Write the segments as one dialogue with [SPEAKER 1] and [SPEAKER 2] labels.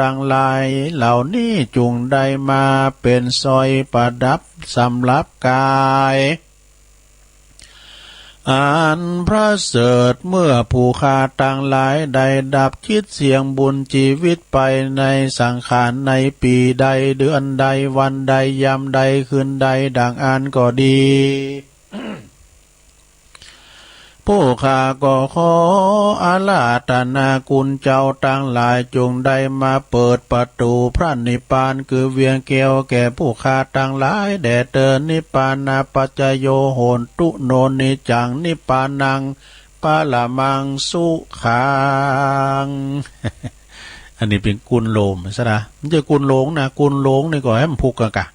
[SPEAKER 1] ต่างหลายเหล่านี้จุงได้มาเป็นสอยประดับสำหรับกายอันพระเสริฐเมื่อผู้ฆ่าต่างหลายได้ดับคิดเสียงบุญชีวิตไปในสังขารในปีใดเดือนใดวันใดยามใดคืนใดดังอันก็ดี ผู้ข้าก็ขออาราธนาคุณเจ้าทั้งหลายจงได้มาเปิดประตูพระนิพพานคือเวียงแก้วแก่ผู้ข้าทั้งหลายแด่เตอนิพพานาปัจจโยโหนตุโนนิจังนิพพานังปาละมังสุขัง อันนี้เป็นกุลโลมซะนะมันจะกุลโลงนะกุลโลงนี่ก็ให้มันพุกกะ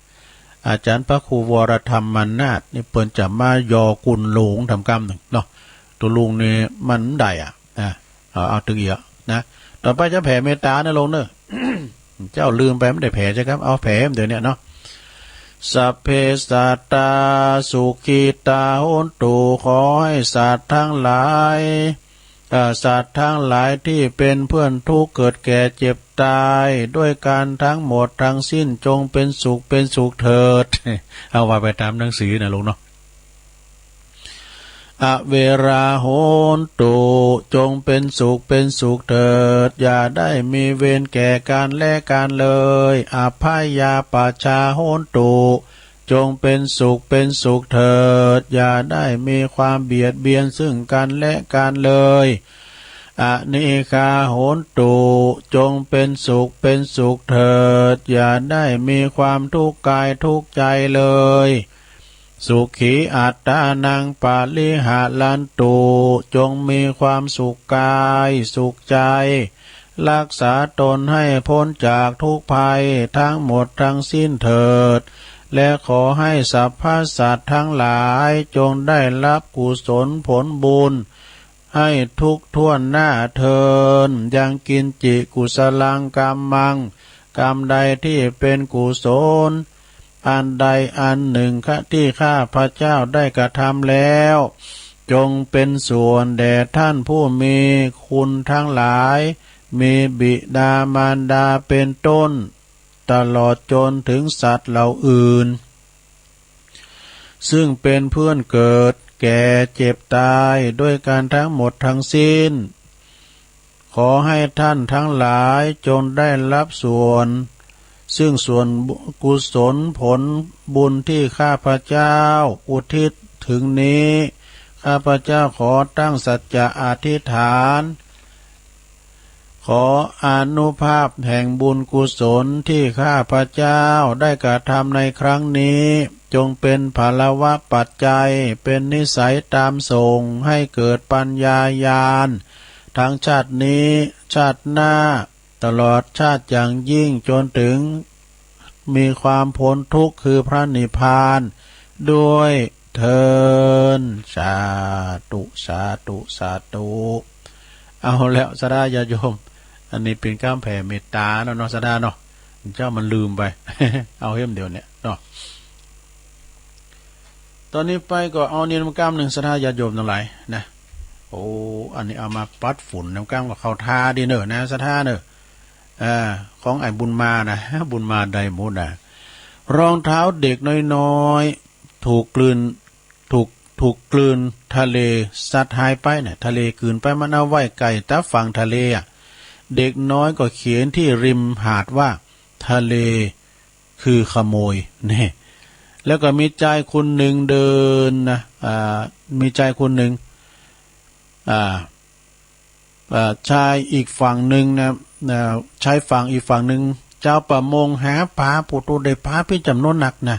[SPEAKER 1] อาจารย์พระครูวรธรรมมานาถนี่เปิ้นจะมายอกุลโลงทำกรรมหนึ่งเนาะตัวลุงนี่มันได้เอาตึกเอียนะต่อไปจะแผ่เมตตานะลงเนอะ เจ้าลืมไปไม่ได้แผ่ใช่ครับเอาแผ่เดี๋ยวนี้เนาะสัพเพสัตตาสุขิตาโหนตุขอให้สัตว์ทั้งหลายสัตว์ทั้งหลายที่เป็นเพื่อนทุกข์เกิดแก่เจ็บตายด้วยการทั้งหมดทั้งสิ้นจงเป็นสุขเถิด เอาว่าไปตามหนังสือนะลุงเนาะอเวราโหนตุจงเป็นสุขเถิดอย่าได้มีเวรแก่การและการเลยอภัยยาปชาโหนตุจงเป็นสุขเถิดอย่าได้มีความเบียดเบียนซึ่งกันและการเลยอนิคาโหนตุจงเป็นสุขเถิดอย่าได้มีความทุกข์กายทุกข์ใจเลยสุขีอัตตานังปาลิหะลันตุจงมีความสุขกายสุขใจรักษาตนให้พ้นจากทุกภัยทั้งหมดทั้งสิ้นเถิดและขอให้สรรพสัตว์ทั้งหลายจงได้รับกุศลผลบุญให้ทุกท่วนหน้าเทินยังกินจิกุศลังกรรมังกรรมใดที่เป็นกุศลอันใดอันหนึ่งที่ข้าพระเจ้าได้กระทำแล้วจงเป็นส่วนแด่ท่านผู้มีคุณทั้งหลายมีบิดามารดาเป็นต้นตลอดจนถึงสัตว์เหล่าอื่นซึ่งเป็นเพื่อนเกิดแก่เจ็บตายด้วยการทั้งหมดทั้งสิ้นขอให้ท่านทั้งหลายจงได้รับส่วนซึ่งส่วนกุศลผลบุญที่ข้าพเจ้าอุทิศถึงนี้ข้าพเจ้าขอตั้งสัจจะอธิษฐานขออานุภาพแห่งบุญกุศลที่ข้าพเจ้าได้กระทำในครั้งนี้จงเป็นภลวะปัจจัยเป็นนิสัยตามส่งให้เกิดปัญญาญาณทั้งชาตินี้ชาติหน้าตลอดชาติอย่างยิ่งจนถึงมีความพ้นทุกข์คือพระนิพพานด้วยเทินสาธุเอาแล้วสดาญาโยมอันนี้เป็นการแผ่เมตตาเนาะสดาเนาะเจ้ามันลืมไป เอาเพิ่มเดี๋ยวเนี่ยเนาะตอนนี้ไปก็เอาเนียนกล้ามหนึ่งสดาญาโยมทั้งหลายนะโอ้อันนี้เอามาปัดฝุ่นน้ำกล้ามกับเขาทาดีเนอะนะสดาเนอะของไอ้บุญมานะบุญมาไดมุดนะรองเท้าเด็กน้อยๆถูกกลืนทะเลสัตว์หายไปเนี่ยทะเลกลืนไปมันเอาไว้ไก่ตาฝั่งทะเลเด็กน้อยก็เขียนที่ริมหาดว่าทะเลคือขโมยเนี่ยแล้วก็มีชายคนหนึ่งเดินนะมีชายคนหนึ่งชายอีกฝั่งหนึ่งนะชายฝั่งอีกฝั่งหนึ่งเจ้าประมงหาปลาปุตุได้ปลาพี่จำนวนหนักนะ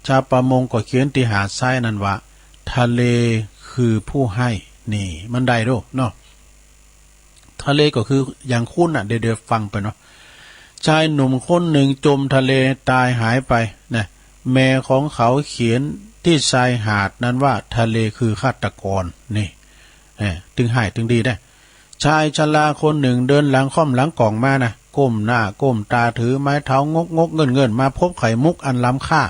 [SPEAKER 1] ชาวประมงก็เขียนที่หาดทรายนั่นว่าทะเลคือผู้ให้นี่มันได้ด้วยเนาะทะเลก็คืออย่างคุ้นเดี๋ยวฟังไปเนาะชายหนุ่มคนหนึ่งจมทะเลตายหายไปนะแม่ของเขาเขียนที่ชายหาดนั้นว่าทะเลคือฆาตกรนี่ถึงหายถึงดีได้ชายชราคนหนึ่งเดินหลังค่อมหลังกล่องมานะก้มหน้าก้มตาถือไม้เท้างกเงินมาพบไข่มุกอันล้ำค่า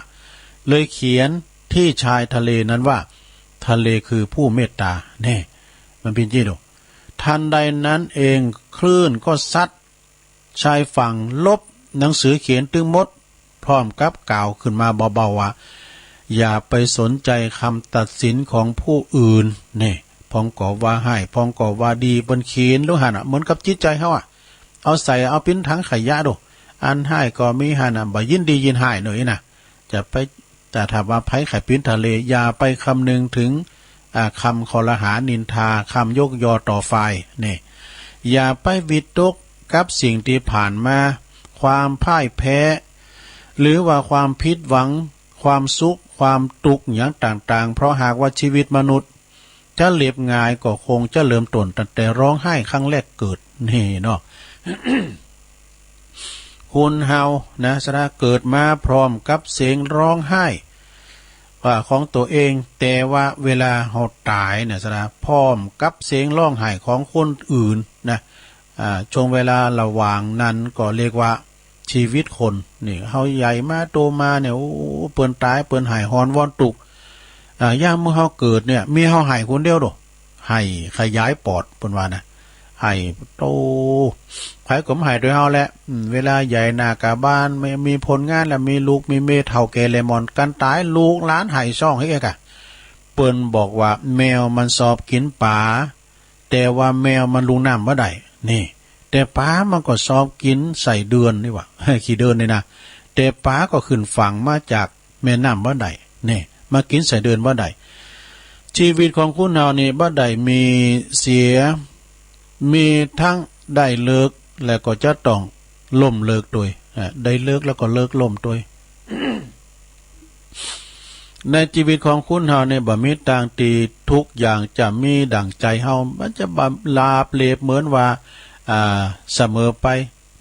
[SPEAKER 1] เลยเขียนที่ชายทะเลนั้นว่าทะเลคือผู้เมตตาแน่มันเป็นจี้ดูทันใดนั้นเองคลื่นก็ซัด ชายฝั่งลบหนังสือเขียนตึงมดพร้อมกับกล่าวขึ้นมาเบาๆว่าอย่าไปสนใจคำตัดสินของผู้อื่นนี่พองก่อว่าให้พองก่อว่าดีบนเขียนลูกหันเหมือนกับจิตใจเขาเอาใส่เอาปิ้นถังขยะดูอันให้ก็มีหันบ่ยินดียินหายหน่อยนะจะไปแต่ถ้าว่าไผไข่ปิ้นทะเลอย่าไปคำนึงถึงคำคอรหานินทาคำยกยอต่อฝ่ายนี่อย่าไปวิตกกับสิ่งที่ผ่านมาความพ่ายแพ้หรือว่าความผิดหวังความสุขความทุกข์อย่างต่างๆเพราะหากว่าชีวิตมนุษย์จะเรียบง่ายก็คงจะเริ่มต้นตั้งแต่ร้องไห้ครั้งแรกเกิดนี่เนาะ คุณเฮานะสระเกิดมาพร้อมกับเสียงร้องไห้ว่าของตัวเองแต่ว่าเวลาเฮาตายเนี่ยสระพร้อมกับเสียงร้องไห้ของคนอื่นนะช่วงเวลาระหว่างนั้นก็เรียกว่าชีวิตคนนี่เฮาใหญ่มาโตมาเนี่ยโอ้เปิ้นตายเปิ้นหายฮอนวอนตุกย่ามเมื่อเฮาเกิดเนี่ยมีเฮาหายคนเดียวดอกให้ขยายปอดเปิ้นว่านะให้โตไผก็หายโดยเฮาแหละเวลาใหญ่หน้ากะบ้านมีผลงานแล้วมีลูกมีเมเฒ่าแก่เลมอนกันตายลูกหลานให้ซ่องให้แกะเปิ้นบอกว่าแมวมันสอบกินปลาแต่ว่าแมวมันลุงน้ำบ่ได้นี่แต่ปลามันก็สอบกินใส่เดือนนี่ว่าขี้เดือนนี่นะแต่ปลาก็ขึ้นฝั่งมาจากแม่น้ำบ่ได้นี่มากินใส่เดือนบ่ได้ชีวิตของคุณเฮานี่บ่ได้มีเสียมีทั้งได้เลิกแล้วก็จะต้องล่มเลิกด้วยได้เลิกแล้วก็เลิกล่มด้วย ในชีวิตของคุณเฮาเนี่ยบ่มีต่างตีทุกอย่างจะมีดั่งใจเฮามันจะบ่ลาเปรียบเหมือนว่าเสมอไป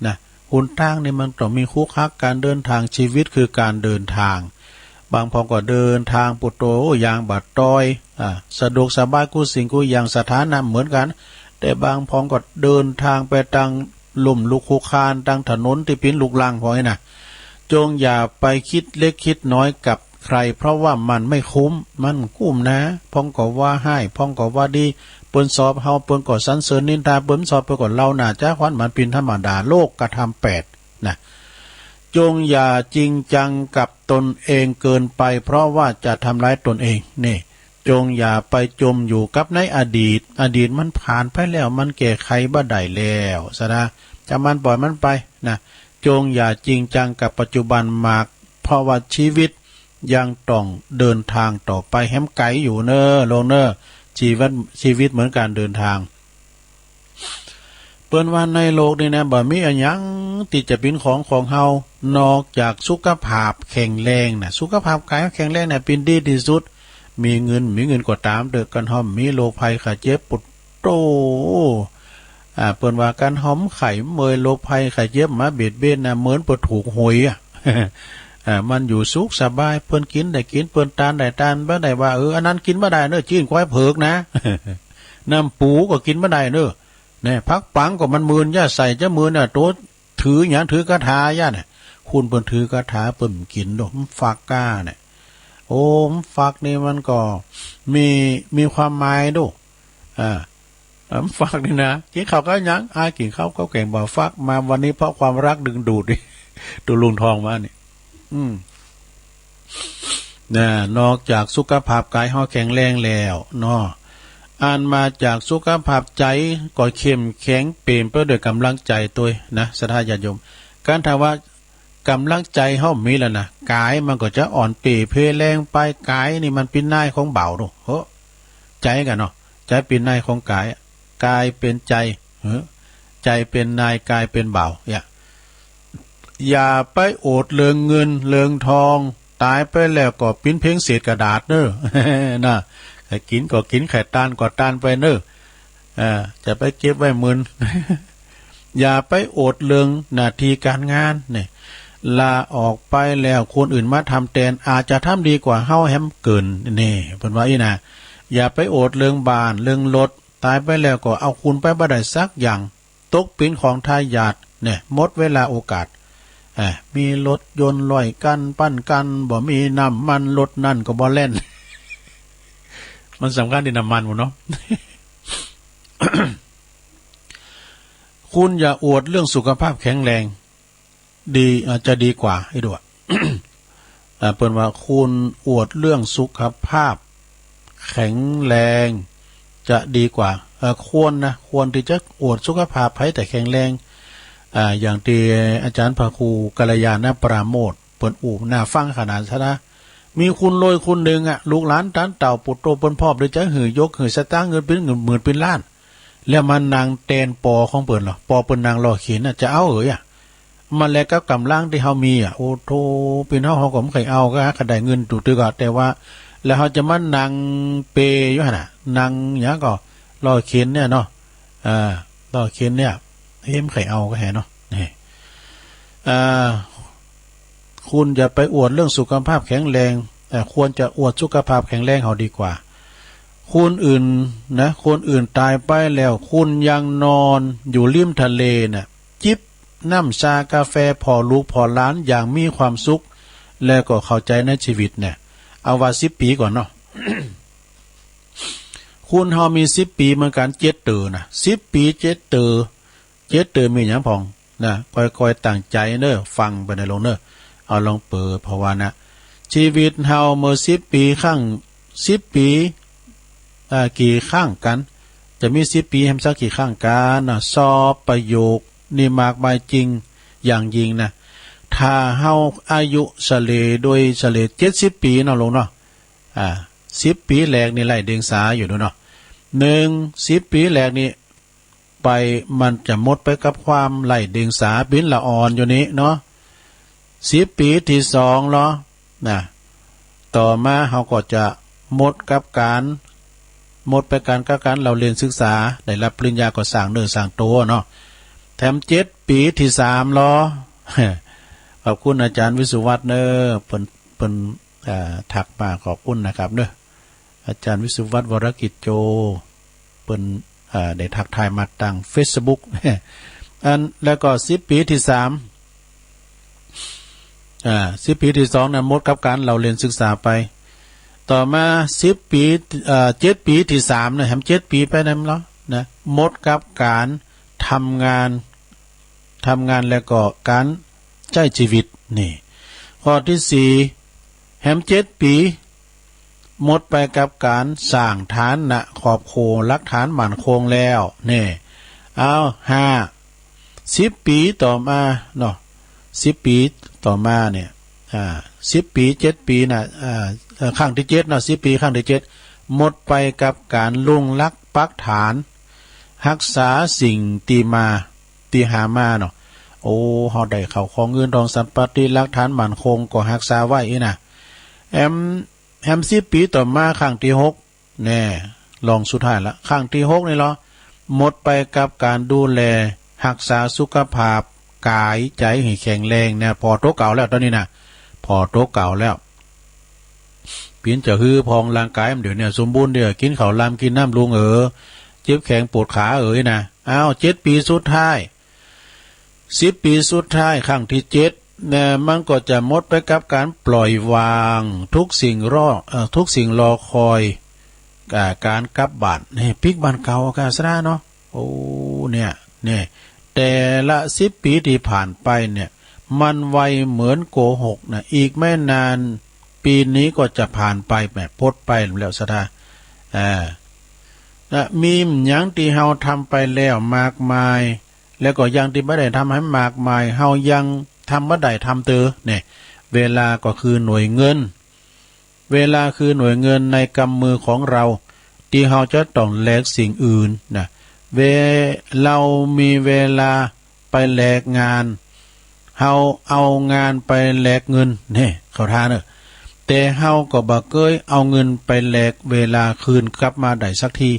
[SPEAKER 1] นะหนทางนี่มันต้องมีคู่คักการเดินทางชีวิตคือการเดินทางบางพอก็เดินทางปุโตอย่างบัดต้อยสะดวกสบายกูสิ่งกูอย่างสถานะเหมือนกันแต่บางพองก็เดินทางไปทางลุ่มลุกคุคานทางถนนที่ปิ้นลุกลังพอนะจงอย่าไปคิดเล็กคิดน้อยกับใครเพราะว่ามันไม่คุ้มมันกุ้มนะพองก็ว่าให้พองก็ว่าดีเปิ้นสอบเฮาเปิ้นก็สรรเสริญนินทาเปิ้นสอบเปิ้นก็เล่าน่าจะควันมันเป็นธรรมดาโลกกระทำ8นะจงอย่าจริงจังกับตนเองเกินไปเพราะว่าจะทำร้ายตนเองนี่จงอย่าไปจมอยู่กับในอดีตมันผ่านไปแล้วมันแก้ไขบ่ได้แล้วซะนะจะมันปล่อยมันไปนะจงอย่าจริงจังกับปัจจุบันมากเพราะว่าชีวิตยังต้องเดินทางต่อไปแฮมไกลอยู่เนอลงเนอชีวิตเหมือนการเดินทางเปิ้นว่าในโลกนี้นะบ่มีอันหยังที่จะเป็นของเฮานอกจากสุขภาพแข็งแรงนะสุขภาพกายแข็งแรงน่ะเป็นดีที่สุดมีเงินก็ตามเด้อกันหอมมีโรคภัยไข้เจ็บปวดโตเปิ้นว่าการหอมไข้เมยโรคภัยไข้เจ็บมาเบียดเบียนน่ะเหมือนปวดถูกหวยมันอยู่สุขสบายเปิ้นกินได้กินเปิ้นทานได้ทานบ่ได้ว่าอันนั้นกินบ่ได้เด้อจีนควายเผือกนะ น้ำปูก็กินบ่ได้เด้อเนี่ยพักปังก็มันมืนย่าใส่จะมืนน่ะโตถือหยังถือกระถาย่าน่ะคุณเปิ้นถือกระถาเปิ้นกินดอกฟักก้าเนี่ยโอ้ฟักนี่มันก็มีความหมายดูฟักนี่นะกินข้าวก็ยังกินข้าวก็แกงบ่ฟักมาวันนี้เพราะความรักดึงดูดตัวลุงทองมานี่นอกจากสุขภาพกายเฮาแข็งแรงแล้วเนาะอ่านมาจากสุขภาพใจก็เข้มแข็งเปลี่ยนไปด้วยกำลังใจตัวนะศรัทธาญาติโยมการถามว่ากำลังใจเฮามีแล้วนะกายมันก็จะอ่อนเปเพแรงไปกายนี่มันเป็นนายของเบาโหใจกันเนาะใจเป็นนายของกายกายเป็นใจใจเป็นนายกายเป็นเบาอย่าไปโอดเลืองเงินเลืองทองตายไปแล้วก็ปิ้นเพ่งเศษกระดาษเนอะนะใครกินก็กินไข่ตานก็ตานไปเนอะจะไปเก็บไว้มึน อย่าไปโอดเลืองหน้าที่การงานเนี่ยลาออกไปแล้วคนอื่นมาทำแทนอาจจะทำดีกว่าเฮาแฮมเกินนี่เพิ่นว่าอีนะอย่าไปโอดเลืองบ้านเลืองรถตายไปแล้วก็เอาคุณไปบ่ได้สักอย่างตกเป็นของทายาทเนี่ยหมดเวลาโอกาสมีรถยนต์ลอยกันปั้นกันบ่มีน้ำมันรถนั่นก็บ่เล่น มันสำคัญที่น้ำมันหมดเนาะ คุณอย่าอวดเรื่องสุขภาพแข็งแรงดีอาจจะดีกว่าให้ด้วย เปิดว่าคุณอวดเรื่องสุขภาพแข็งแรงจะดีกว่าควรที่จะอวดสุขภาพให้แต่แข็งแรงอย่างที่อาจารย์พระครูกัลยาณปราโมทย์เปิดหน้าฟังขนาดซะนะมีคุณรวยคุณหนึ่งลูกหลานตันเต่าปุตโตปนพ่อโดยจะหือยกหือสตางค์เงินเป็นเงินหมื่นเป็นล้านแล้วมันนางเตนปอของเปิดหรอปอเป็นนางรอเขียนจะเอามาแล้วก็กำลังที่เขามีโอ้โธเป็นเขาก็ไม่เคยเอาก็กระไดเงินถูกตื้อก็แต่ว่าแล้วเขาจะมานางเปย์อยู่น่ะนางอย่างก็รอเขียนเนี่ยเนาะรอเขียนเนี่ยไม่เคยเอาก็แห่เนาะนี่คุณอย่าไปอวดเรื่องสุขภาพแข็งแรงควรจะอวดสุขภาพแข็งแรงเขาดีกว่าคนอื่นนะคนอื่นตายไปแล้วคุณยังนอนอยู่ริมทะเลน่ะจิบน้ำชากาแฟพอลูกพอล้านอย่างมีความสุขแล้วก็เข้าใจในชีวิตเนี่ยเอาว่า10 ปีก่อนเนาะ คุณเฮามี10 ปีเหมือนกัน7 ตื่นนะ10 ปี7 ตื่น7 ตื่นมีอย่างพองนะค่อยๆตั้งใจเนอะฟังไปในลงเนอะเอาลองเปิดเพราะว่านะชีวิตเฮาเมื่อ10 ปีข้าง10 ปีกี่ข้างกันจะมี10 ปีแฮมสักกี่ข้างกันนะสอบประโยคนี่มากมายจริงอย่างยิ่งนะถ้าเฮาอายุเฉลี่ยโดยเฉลี่ย70 ปีเนาะลงเนาะ10 ปีแรกนี่ไล่เดียงสาอยู่เนาะ10 ปีแรกนี่ไปมันจะหมดไปกับความไล่เดียงสาบินละอ่อนอยู่นี้เนาะ10 ปีที่2เนาะนะต่อมาเฮาก็จะหมดกับการหมดไปการกับการเราเรียนศึกษาได้รับปริญญาก็สร้างเนื้อสร้างตัวเนาะแถม7 ปีที่3ล้อขอบคุณอาจารย์วิสุวัฒน์เนอเป็นถักมาขอบคุณนะครับเนอะอาจารย์วิสุวัฒน์วรกิจโจเป็นได้ทักทายมาทาง Facebook แล้วก็10 ปีที่3 10 ปีที่2นั้นหมดกับการเราเรียนศึกษาไปต่อมา10 ปี7 ปีที่3นะแถม7 ปีไปนั้นแล้วนะหมดกับการทำงานแล้วก็การใช้ชีวิตนี่ข้อที่4แถม7 ปีหมดไปกับการสร้างฐานะขอบโครักฐานมั่นคงแล้วนี่เอา10 ปีต่อมาเนาะ10 ปีต่อมาเนี่ย10 ปี7 ปีนะครั้งที่7เนาะ10 ปีครั้งที่7หมดไปกับการลุ่งลักปักฐานรักษาสิ่งตีหามาเนาะโอ้เฮาได้เข้าของเงินทองสัมปติหลักฐานมั่นคงก็รักษาไว้นะแฮม10 ปีต่อมาครั้งที่6แน่ลองสุดท้ายละครั้งที่6นี่เหรอหมดไปกับการดูแลรักษาสุขภาพกายใจให้แข็งแรงเนี่ยพอโตเก่าแล้วตอนนี้นะพอโตเก่าแล้วเปลี่ยนจะฮือพองร่างกายมันเดี๋ยวเนี่ยสมบูรณ์เดี๋ยวกินข้าวลำกินน้ำลุงเจ็บแข้งปวดขานะ7 ปีสุดท้าย10 ปีสุดท้ายครั้งที่7เนี่ยมันก็จะหมดไปกับการปล่อยวางทุกสิ่งรอคอยการกลับบ้านนี่ปิกบ้านเก่าอาการซะเนาะโอ้เนี่ยแต่ละ10 ปีที่ผ่านไปเนี่ยมันไวเหมือนโกหกนะอีกไม่นานปีนี้ก็จะผ่านไปแบบพดไปแล้วซะมีอย่างที่เฮาทำไปแล้วมากมายแล้วก็ยังที่ไม่ได้ทำให้มากมายเฮายังทำบ่ได้ทำเนี่ยเวลาก็คือหน่วยเงินเวลาคือหน่วยเงินในกำมือของเราที่เฮาจะต้องแลกสิ่งอื่นนะเรามีเวลาไปแลกงานเฮาเอางานไปแลกเงินนี่เขาท่าเนอะแต่เฮาก็บ่เคยเอาเงินไปแลกเวลาคืนกลับมาได้สักที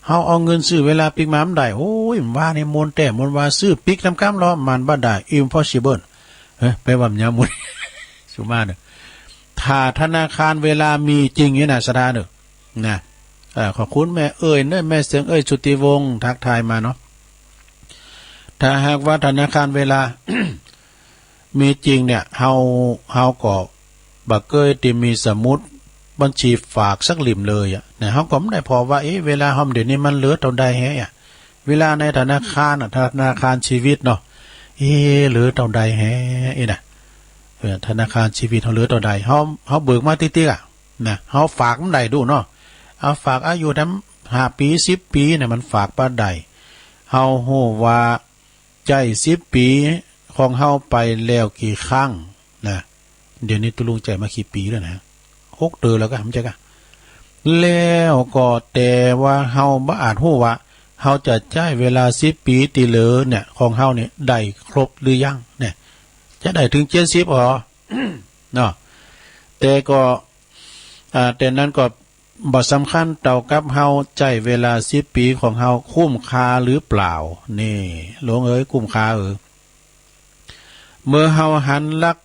[SPEAKER 1] เฮาเอาเงินซื้อเวลาปิกม้ำได้โอ้ยว่าในมนแต่มนว่าซื้อปิกน้ำล้อมันบ่ได้ impossible ไปว่ามันยามุนสุมาเนอะถ้าธนาคารเวลามีจริงนี่นะสถานเนอะนะขอบคุณแม่แม่เสียงสุติวงศ์ทักทายมาเนาะถ้าหากว่าธนาคารเวลา มีจริงเนี่ยเฮาก็บักเกยที่มีสมุดบัญชีฝากสักหลิมเลยเนี่ยเฮาก็ไม่ได้พอว่าเวลาเฮาเดี๋ยวนี้มันเหลือเท่าใดแฮะ เวลาในธนาคารธนาคารชีวิตเนาะหรือเท่าใดแฮน่ะธนาคารชีวิตเฮาเหลือเท่าใดเฮาเบิกมาติ๊กๆอ่ะนะเฮาฝากมันได้ดูเนาะเอาฝากอายุทำ5 ปี10 ปีเนี่ยมันฝากปานใดเฮาฮู้ว่าใจ10 ปีของเฮาไปแล้วกี่ครั้งนะเดี๋ยวนี้ตุลุงใจมากี่ปีแล้วนะ6 เดือนแล้วก็ทำใจกะแล้วก็แต่ว่าเฮาบ่อาจฮู้ว่าเฮาจะจ่ายเวลา10 ปีที่เหลือเนี่ยของเฮาเนี่ยได้ครบหรือยังเนี่ยจะได้ถึง70บ่เนาะแต่ก็แต่นั้นก็บ่สำคัญเท่ากับเฮาจ่ายเวลา10 ปีของเฮาคุ้มค่าหรือเปล่านี่หลวงเอ้ยคุ้มค่าเมื่อเฮาหันหลัก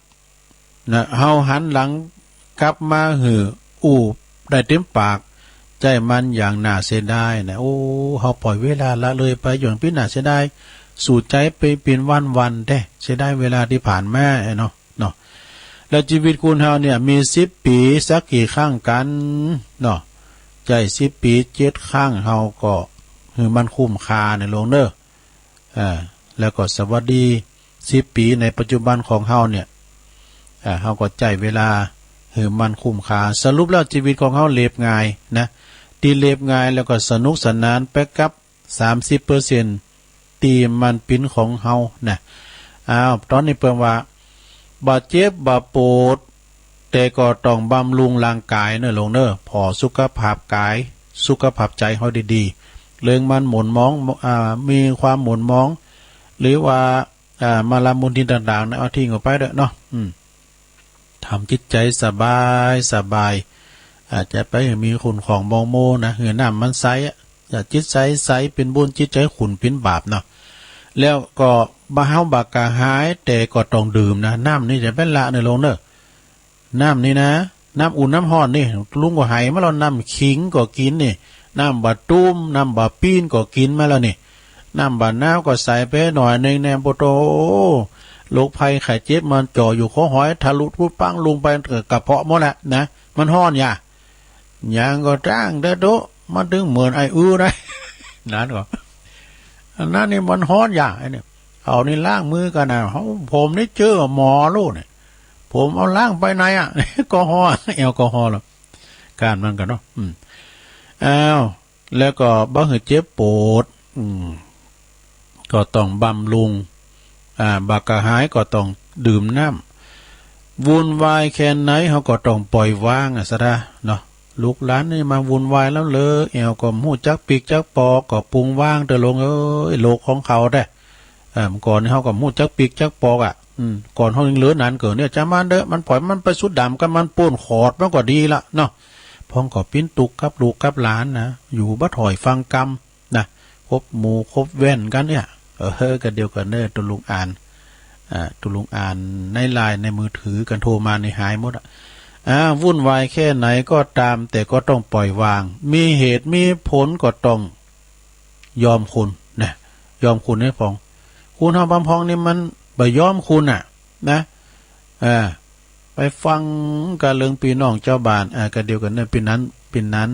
[SPEAKER 1] นะเฮาหันหลังกลับมาหือได้เต็มปากใจมันอย่างน่าเสียดายนะโอ้เฮาปล่อยเวลาละเลยไปอย่างพี่น่าเสียดายสู่ใจไปเป็นวันๆเด้เสียดายเวลาที่ผ่านมาเนาะแล้วชีวิตคุณเฮาเนี่ยมี10 ปีสักกี่ครั้งกันเนาะใจ10 ปี7 ครั้งเฮาก็คือมันคุ้มค่าในหลวงเด้อแล้วก็สวัสดี10 ปีในปัจจุบันของเฮาเนี่ยเฮาก็ใจเวลาคือมันคุ้มค่าสรุปแล้วชีวิตของเฮาเรียบง่ายนะที่เรียบง่ายแล้วก็สนุกสนานไปกับ 30% ที่มันเป็นของเฮานะตอนนี้เพิ่นว่าบ่เจ็บบ่ปวดแต่ก็ต้องบำรุงร่างกายเนอะลงเนอะพอสุขภาพกายสุขภาพใจเฮาดีๆเรื่องมันหมุนมองมีความหมุนมองหรือว่ามาละมุนทินต่างๆนะเอาทิ้งออกไปเด้อเนาะทำจิตใจสบายอาจจะไปมีขุนของมองโมนะเหือน้ำมันใสจิตใสเป็นบุญจิตใจขุนเป็นบาปเนาะแล้วก็บ่เฮาบากะหายแต่ก็ต้องดื่มนะน้ำนี่จะเป็นละในลงเด้อน้ำนี่นะน้ำอุ่นน้ำร้อนนี่ลุงก็ให้มาแล้วน้ำขิงก็กินนี่น้ำบะตุ้มน้ำบะปีนก็กินมาแล้วนี่น้ำบะนาวก็ใส่ไปหน่อยนึงแนมโปโตโรคภัยไข้เจ็บมันจ่ออยู่คอหอยทะลุพุดปังลงไปกระเพาะหมดแหละนะมันร้อนอย่างก็จ้างเด้อโตมันถึงเหมือนไอ้ได้นั่นก็นั่นนี่มันร้อนไอ้เนี่ยเอานี่ล้างมือกันนะผมนี่เจอหมอลูกเนี่ยผมเอาล้างไปไหนแอลกอฮอล์แอลกอฮอล์หรอการมันกันเนาะแล้วก็บ่หือเจ็บปวดก็ต้องบำรุงบากระหายก็ต้องดื่มน้ำวุ่นวายแค่ไหนเขาก็ต้องปล่อยวางซะนะเนาะลูกหลานนี่มาวุ่นวายแล้วเลยแอลก็หูจักปีกจักปอก็ปรุงว่างแต่ลงโลกของเขาได้ก่อนเขาก็หูจักปีกจักปอกก่อนเขายังเหลือนานเกินเนี่ยจะมาเด้อมันปล่อยมันไปสุดดำกันมันป่นขอดมันก็ดีละเนาะพองก็ปิ้นตุกกับลูกกับหลานนะอยู่บ่ถอยฟังกรรมนะคบหมู่คบแว่นกันเนี่ยกันเดียวกันเด้อตุลุงอ่านในไลน์ในมือถือกันโทรมาในหายหมดวุ่นวายแค่ไหนก็ตามแต่ก็ต้องปล่อยวางมีเหตุมีผลก็ต้องยอมคุณนะยอมคุณให้พองคุณเฮาบำพองนี่มันบ่ยอมคุณนะไปฟังการเรื่องพี่น้องเจ้าบ้านกันเดียวกันเนี่ยปีนั้น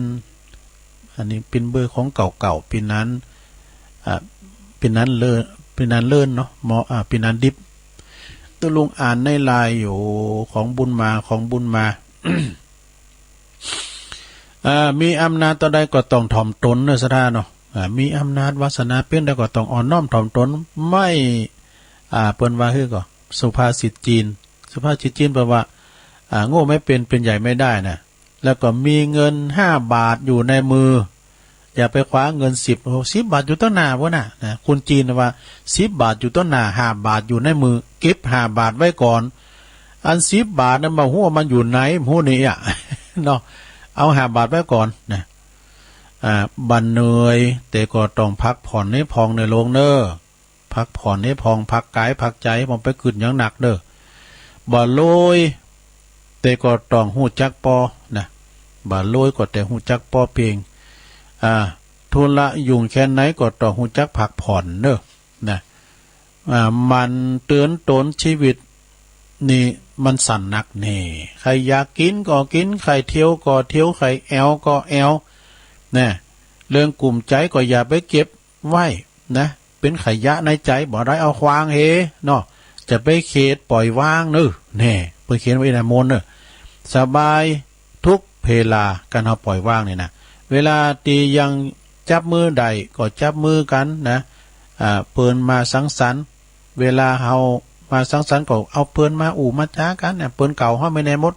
[SPEAKER 1] อันนี้เป็นเบอร์ของเก่าๆปีนั้นเลื่อนเนาะหมอปีนั้นดิบตัวลุงอ่านในไลน์อยู่ของบุญมา มีอำนาจต่อใดก็ต้องถ่อมตนเนอะสะดาเนาะมีอำนาจวาสนาเป็นได้ก็ต้องอ่อนน้อมถ่อมตนไม่เปิ้นว่าคือก็สุภาษิตจีนแปลว่าโง่ไม่เป็นใหญ่ไม่ได้นะแล้วก็มีเงิน5 บาทอยู่ในมืออย่าไปคว้าเงิน10 บาทอยู่ต้นหน้าวะนะคุณจีนว่า10 บาทอยู่ต้นหน้า5 บาทอยู่ในมือเก็บ5 บาทไว้ก่อนอัน10 บาทนั้นมาหัวมันอยู่ไหนหัวนี่เนาะเอา5 บาทไว้ก่อนนะบันเหนื่อยแต่ก็ต้องพักผ่อนให้พองในโรงเด้อพักผ่อนให้พองพักกายพักใจผมไปขึ้นอย่างหนักเด้อบ่โลยแต่ก็ต้องหู้จักปอนะบ่โลยก็แต่หู้จักปอเพียงทุนละยุ่งแค่ไหนก็ต้องหู้จักพักผ่อนเด้อนะมันเตือนตนชีวิตนี่มันสั่นหนักนี่ใครอยากกินก็กินใครเที่ยวก็เที่ยวใครแอลก็แอลนะเรื่องกลุ่มใจก็อย่าไปเก็บไว้ นะเป็นขยะในใจบ่ได้เอาควางเฮเนาะจะไปเขตปล่อยวางเนอะแน่เพิ่นเขียนไว้ในมนต์เนอะสบายทุกเวลาการเฮาปล่อยวางเนี่ยนะเวลาตียังจับมือใดก็จับมือกันนะเพิ่นมาสังสรรค์เวลาเฮามาสังสรรค์ก็เอาเพิ่นมามาจ้ากันเนี่ยเพิ่นเก่าเฮาไม่แน่หมด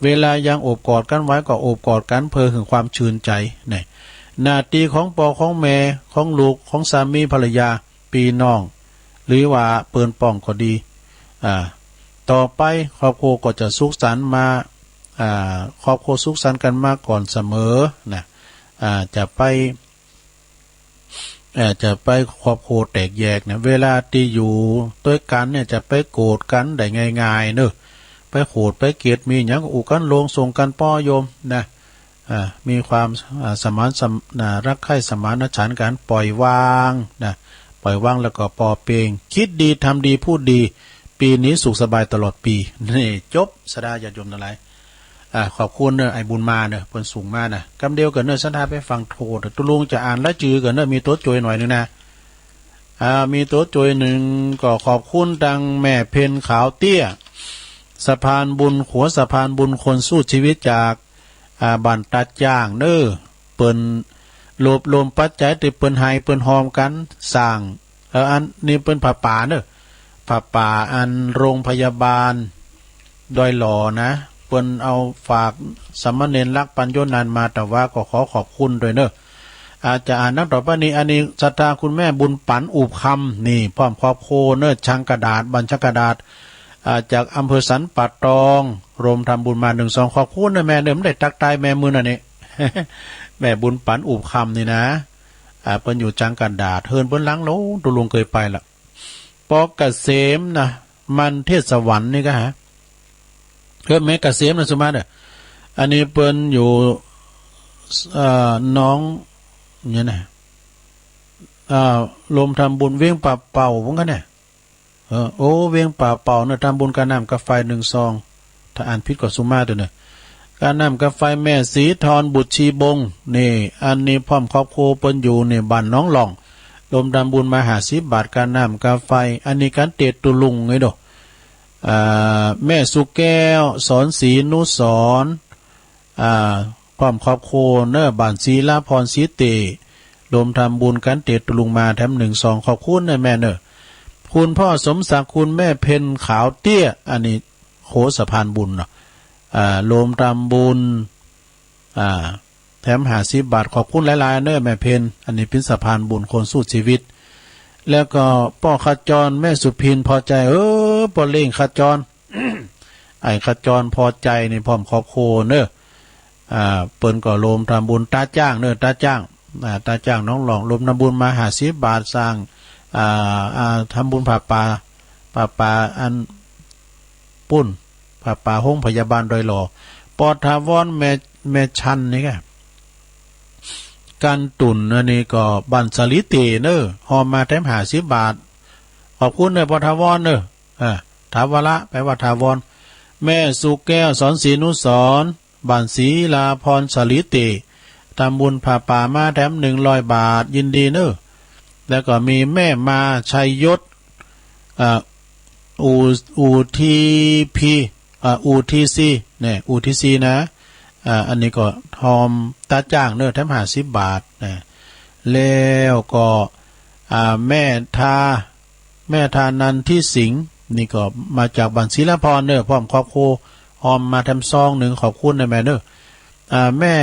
[SPEAKER 1] เวลายังโอบกอดกันไว้ก็โอบกอดกันเพื่อถึงความชื่นใจเนี่ยหน้าที่ของปอของแม่ของลูกของสามีภรรยาพี่น้องหรือว่าเปิ้นป้องก็ดีต่อไปครอบครัวก็จะสุขสันต์มาครอบครัวสุขสันต์กันมาก่อนเสมอนะจะไปครอบครัวแตกแยกเนี่ยเวลาที่อยู่ด้วยกันเนี่ยจะไปโกรธกันได้ง่ายๆเนอะไปโกรธไปเกลียดมีหยังอุกันลงส่งกันป้อโยมนะมีความสมานรักใคร่สมานฉันท์กันปล่อยวางนะปล่อยวางแล้วก็ปอเปงคิดดีทำดีพูดดีปีนี้สุขสบายตลอดปีนี่จบสดาญาติโยมทั้งหลายขอบคุณเนอะไอ้บุญมาเนอะเพิ่นสูงมากนะกำเดียวกันเนอะสันทาไปฟังโทษตุลุงจะอ่านและจือกันเนอะมีตัวจอยหน่อยนึงนะมีตัวจอยหนึ่งก็ขอบคุณดังแม่เพนขาวเตี้ยสะพานบุญขัวสะพานบุญคนสู้ชีวิตจากบันตัดย่างเนอเปิ้นรวบรวมปัจจัยที่เปิ้นให้เปิ้นหอมกันสร้างอันนี้เปิ้นผ้าป่าเนอผ้าป่าอันโรงพยาบาลดอยหล่อนะเปิ้นเอาฝากสามเณรรักปัญโยนันมาแต่ว่าก็ขอขอบคุณด้วยเนออาจจะอ่านนักต่อไปนี้อันนี้ศรัทธาคุณแม่บุญปันอุบคำนี่พร้อมครอบครัวเนอชังกระดาษบัญชกระดาษจากอำเภอสันป่าตองรวมทำบุญมา1-2ขอบคุณนะแม่เดิมได้ตักตายแม่มือน่ะนี่ แม่บุญปันอุบคำนี่นะเปิ้นอยู่จังกันดาษเฮินเปิ้นล้างโลตุลุงเคยไปละปอกเกษมนะมันเทศสวรรค์นี่ก็ฮะแม่เกษมนะสมมาตรอันนี้เปิ้นอยู่น้องเนี่ยนะรวมทำบุญเวียงป่าเป่าพวกกันเนี่ยโอ้เวียงป่าเป่าเนี่ยทำบุญการน้ำกาแฟ1 ซองถ้าอ่านผิดก็สุมาตัวเนี่ยการน้ำกาแฟแม่สีทรบุตรชีบงนี่อันนี้พร้อมครอบครัวเปิ้นอยู่เนี่ยบ้านน้องหล่องรวมทำบุญมา50 บาทการน้ำกาแฟอันนี้การเตะตุลุงไงดอกแม่สุแก้วสอนศรีนุสรพร้อมครอบครัวเนบ้านศรีลาพรศรีเตรวมทำบุญการเตะตุลุงมาแถม1 ซองขอบคุณนะแม่เนอะคุณพ่อสมศักดิ์คุณแม่เพนขาวเตี้ยอันนี้โคสะพานบุญเนาะรวมทำบุญแถม50 บาทขอบคุณหลายๆเนอะแม่เพนอันนี้เป็นสะพานบุญคนสู้ชีวิตแล้วก็ป้อขจรแม่สุพินพอใจป้อเล่งขจร ไอ้ขจรพอใจในพร้อมครอบครัวเนอะเปิ้นก็รวมทำบุญตาจ้างเนอะตาจ้างน้องหลองรวมทำบุญมา50 บาทสร้างทำบุญผ้าป่าอันปุ้นผ้าป่าห้องพยาบาลโดยหล่อปอทาวอนแม่ชันนี่แกกันตุนอันนี้ก็บันสลิเตเนอหอมมาแถม50 บาทขอบคุณเนอปอทาวอนเนอถาวละแปลว่าทาวอนแม่สุแก้วสอนศรีนุสรบันศรีลาพรสลิเตทำบุญผ้าป่ามาแถม100 บาทยินดีเนอแล้วก็มีแม่มาชัยยศอูทีพีอูทีซีเนี่ยอูทีซีนะอันนี้ก็ทอมตาจ้างเนอะแถม50 บาทนะแล้วก็แม่ทานันที่สิงห์นี่ก็มาจากบัญชีละพรเนอะพร้อมครอบครัวหอมมาแถมซอง1ขอบคุณนะแม่เนอะแม่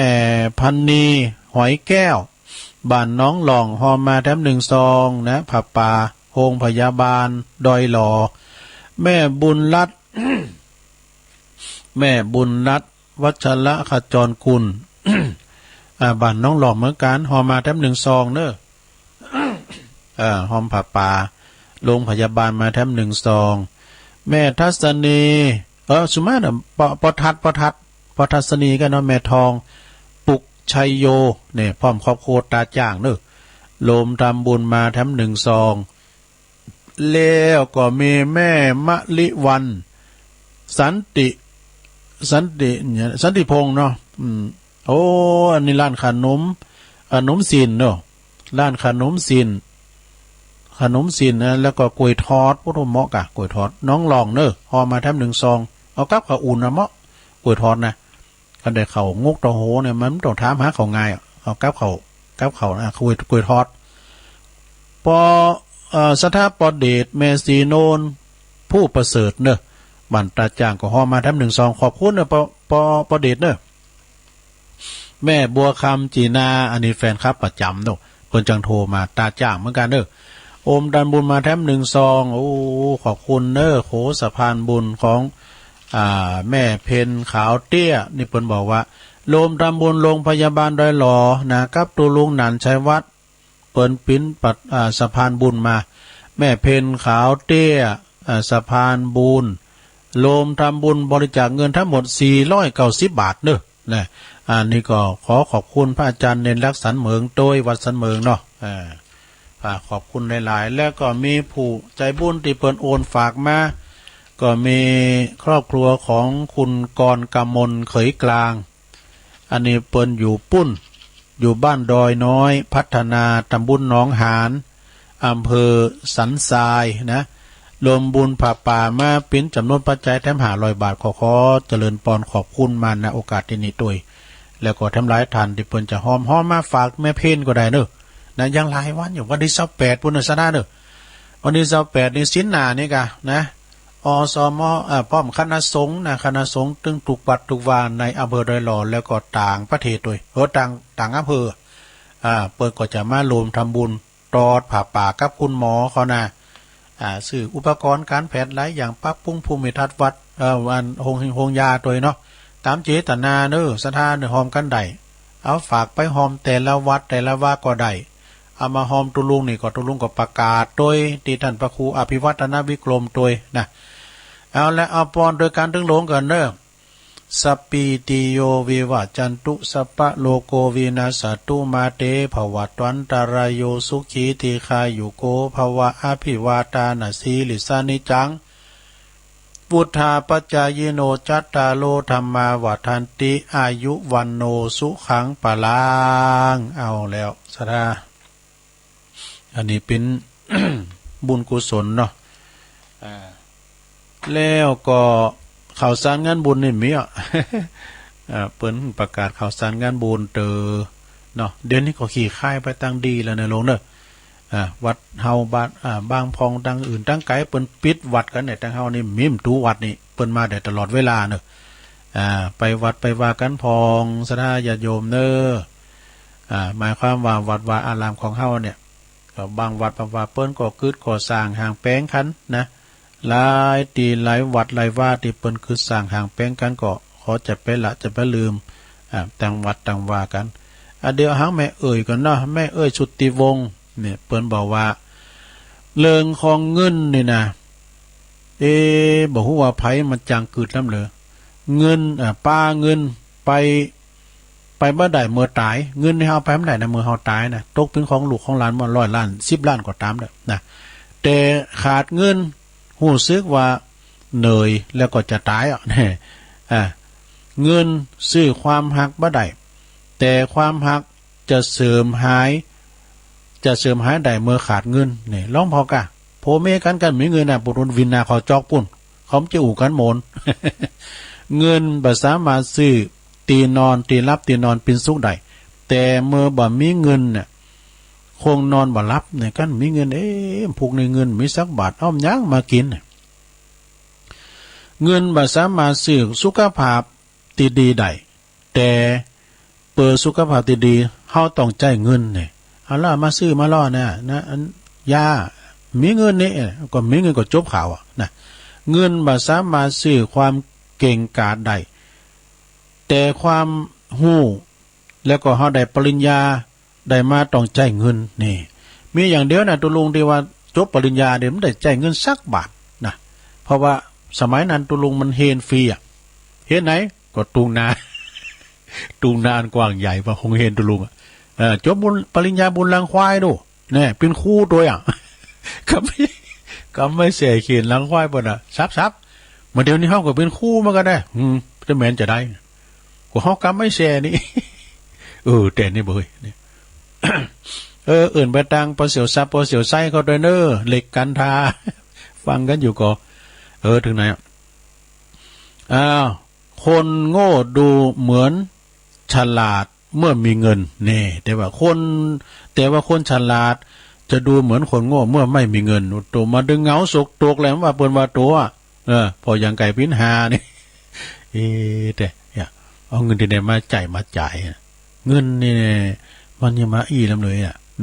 [SPEAKER 1] พันนีหอยแก้วบ้านน้องหล่องหอมมาแถม1 ซองนะผับป่าโรงพยาบาลดอยหล่อแม่บุญรัต แม่บุญรัตวัชระขจรกุล บ้านน้องหล่องเหมือนกันหอมมาแถม1 ซองเนอะหอมผับป่าโรงพยาบาลมาแถม1 ซองแม่ทัศนีสุมาตรปทัศนีกันเนาะแม่ทองปุกชัยโยเนี่ยพร้อมครอบครัวตาจ้างเนอะโลมทำบุญมาแถม1 ซองแล้วก็มีแม่มะลิวันสันติพงษ์เนาะโอ้อันนี้ร้านขนมสินเนาะร้านขนมสิน ขนมสินนะแล้วก็กล้วยทอดพุทธเหมาะกะกล้วยทอดน้องลองเนอะห่อมาแถม1 ซองเอากับข้าวอุ่นนะเหมาะกล้วยทอดนะคันได้ข้าวงกตอโหเนี่ยมันต้องถามหาข้าวง่ายเอากับข้าวนะกล้วยทอดปอสถาปอเดชแมซีโนนผู้ประเสริฐเนอะบันตาจ่างก็ห่อมาแถม1 ซองขอบคุณเนอะปอเดชเนอะแม่บัวคำจีนาอันนี้แฟนครับประจำเนอะเพิ่นจังโทรมาตาจ่างเหมือนกันเนอะโอมดันบุญมาแถม1 ซองโอ้ขอบคุณเนอะโขสะพานบุญของแม่เพนขาวเตี้ยนี่เพิ่นบอกว่าโลมดันบุญโรงพยาบาลดอยหลอนะครับตัวลุงหนันชัยวัฒน์เปิ้นปิ้นปัดสะพานบุญมาแม่เพนขาวเตี้ยสะพานบุญโลมทำบุญบริจาคเงินทั้งหมด490 บาทเนอะนะนี่ก็ขอบคุณพระอาจารย์เนรรักสันเหมิงโดยวัดสันเหมิงเนาะขอบคุณหลายๆแล้วก็มีผู้ใจบุญที่เปิ้นโอนฝากมาก็มีครอบครัวของคุณกรกมลเขยกลางอันนี้เปิ้นอยู่ปุ้นอยู่บ้านดอยน้อยพัฒนาตำบลหนองหานอำเภอสันทรายนะรวมบุญผ่าป่ามาเป็นจำนวนปัจจัยแถม500 บาทขอเจริญปอนขอบคุณมาณโอกาสที่นี้ด้วยแล้วก็ทำหลายท่านที่เปิ้นจะหอมมาฝากแม่เพ่นก็ได้เนอะนะยังหลายวันอยู่วันที่28พุ่นน่ะซะนะเนอะวันที่28นี่สินหน้านี่กะนะอสมป้อมคณะสงฆ์นะคณะสงฆ์ตึงทุกวัดทุกวาในอำเภอดอยหล่อแล้วก็ต่างประเทศด้วยต่างอำเภอเปิดก็จะมารวมทำบุญตอดผ่าป่ากับคุณหมอเขานะซื้ออุปกรณ์การแพทย์หลายอย่างปรับปรุงภูมิทัศน์วัดวันโรงยาตัวเนาะตามเจตนาเนอะสถานหอมกันได้เอาฝากไปหอมแต่ละวัดแต่ละว่าก็ได้เอามาหอมตุลุงนี่ก็ตุลุงก็ประกาศโดยที่ท่านพระครูอภิวัฒนวิกรมโดยนะเอาและเอาปอนโดยการถึงหลงกันเนอะสัปปิติโยวิวัจจันตุสัพพะโลโกวินาศตุมาเตภวัตวันตรายโยสุขีติคายุโกภวะอภิวาตานาสีลิสานิจังพุทธาปัจจายโนจัตตาโลธรรมาวัฏันติอายุวันโนสุขังปะลังเอาแล้วสถาอันนี้เป็น บุญกุศลเนาะแล้วก็ข่าวสารงานบุญนี่มีเปิ้นประกาศข่าวสารงานบุญเนาะเดี๋ยวนี้ก็ขี่ค่ายไปตั้งดีแล้วนะลงเนอะวัดเฮาบ้านบางพองตั้งอื่นตั้งไกลเปิ้นปิดวัดกันเนี่ยตั้งเฮานี่มิมตูวัดนี่เปิ้นมาได้ตลอดเวลาเนอะไปวัดไปว่ากันพองสถาญาติโยมเนอะหมายความว่าวัดว่าอารามของเฮาเนี่ยก็บางวัดบางว่าเปิ้นก็กึดก่อสร้างห่างแป้งคันนะหลายตีหลายวัดหลายว่าที่เปิ้นคือสร้างห่างแป้งกันก็ขอจะไปละจะไปลืมต่างวัดต่างว่ากันเดี๋ยวหางแม่เอ่ยก่อนเนาะแม่เอ่ยสุทธิวงศ์เนี่ยเปิ้นบอกว่าเรื่องของเงินนี่นะบอกว่าไผมันจังกึดลำเลยเงินป้าเงินไปบ่ได้เมื่อตายเงินที่เฮาไปบ่ได้นะเมื่อเฮาตายนะตกเป็นของลูกของหลานบ่100 ล้าน10 ล้านก็ตามเด้อนะแต่ขาดเงินรู้สึกว่าเหนื่อยแล้วก็จะตายเงินซื้อความฮักบ่ได้แต่ความฮักจะเสริมหายได้เมื่อขาดเงินนี่ลองพอกะโพเมกันมีเงินปุรุนวินนาเขาจอกปุ่นเขาจะอู่กันโมน เงินบ่สามารถซื้อตีนอนตีรับตีนอนเป็นสุขได้แต่เมื่อบ่มีเงินเนี่ยคงนอนบ่รับเนี่ยกันมีเงินผูกในเงินมีสักบาทอ้อมย่างมากินเงินบ่สามารถซื้อสุขภาพที่ดีได้แต่เปิดสุขภาพที่ดีเฮาต้องจ่ายเงินเนี่ยเอาล่ะมาซื้อมาล่อเนี่ยนะยามีเงินนี่ก็มีเงินก็จบข่าวนะเงินบ่สามารถซื้อความเก่งกาจได้แต่ความหู้แล้วก็เฮาได้ปริญญาได้มาต้องจ่ายเงินนี่มีอย่างเดียวนะตุลุงที่ว่าจบปริญญาเดี๋ยวมันได้จ่ายเงินสักบาทนะเพราะว่าสมัยนั้นตุลุงมันเฮนฟรีเฮนไหนก็ตุงนาอันกว้างใหญ่ว่าคงเฮนตุลุงจบบุญปริญญาบุญลังควายดูเนี่ยเป็นครูตัวก็ไม่เสียเขียนลังควายบ่น่ะซับมาเดี๋ยวนี้เฮาก็เป็นครูมาก็ได้จะแม่นจะได้ก็เฮากำไม่แซ่นี่แต่นี่เบยนี่ อื่นไปตังปอเสียวซับปอเสียวไส้เขาด้วยเนอเหล็กกันทา ฟังกันอยู่ก็ถึงไหนคนโง่ดูเหมือนฉลาดเมื่อมีเงินนี่แต่ว่าคนฉลาดจะดูเหมือนคนโง่เมื่อไม่มีเงินตัวมาดึงเงาสกตกแล้วว่าเปิ้นว่าตัวพออย่างไก่ปิ้นหานี่ แต่เนี่ยเอาเงินที่ไหนมาจ่ายเงินนี่มันยังมาลำเลย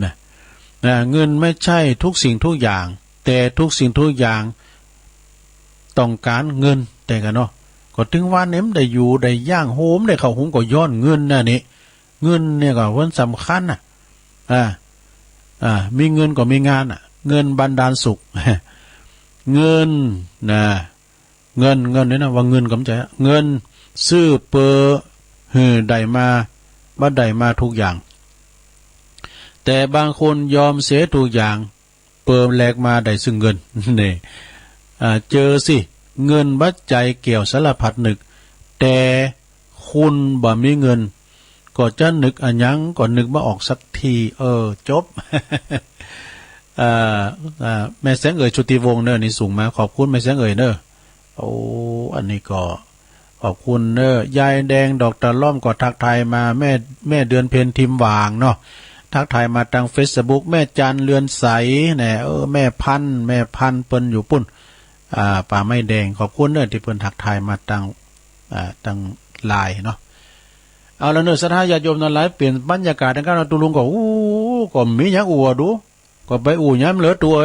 [SPEAKER 1] นะเงินไม่ใช่ทุกสิ่งทุกอย่างแต่ทุกสิ่งทุกอย่างต้องการเงินแต่กันเนาะก็ถึงว่าเน้มได้อยู่ได้ย่างโหมได้เข้าหุงก็ย้อนเงินน่ะนี่เงินเนี่ยก็วันสำคัญมีเงินก็มีงานเงินบันดาลสุข เงินนะเงินนี่นะว่าเงินก็ไม่ใช่เงินซื้อเปอได้มาบ่ได้มาทุกอย่างแต่บางคนยอมเสียทุกอย่างเปิมแลกมาได้ซึ่งเงินนี่เจอสิเงินบัดใจเกี่ยวสารพัดนึกแต่คุณบ่มีเงินก็จะนึกอันยังก็นึกบ่ออกสักทีจบ แม่แสงชุติวงศ์เนอนี่สูงมาขอบคุณแม่แสงเนออันนี้ก็ขอบคุณเนอยายแดงดอกตะล่อมก็ทักทายมาแม่เดือนเพ็ญทิมหว่างเนาะทักทายมาทาง Facebook แม่จันเรือนใสแน่แม่พันเปิ้นอยู่ปุ่นป่าไม้แดงขอบคุณเนอที่เปิ้นทักทายมาทางไลน์เนาะเอาแล้วเนอสถาญาติโยมนั้นหลายเปลี่ยนบรรยากาศทางการตุลุงก็ก็มีหยังอัวดูก็ไปย้ำเหลือตัว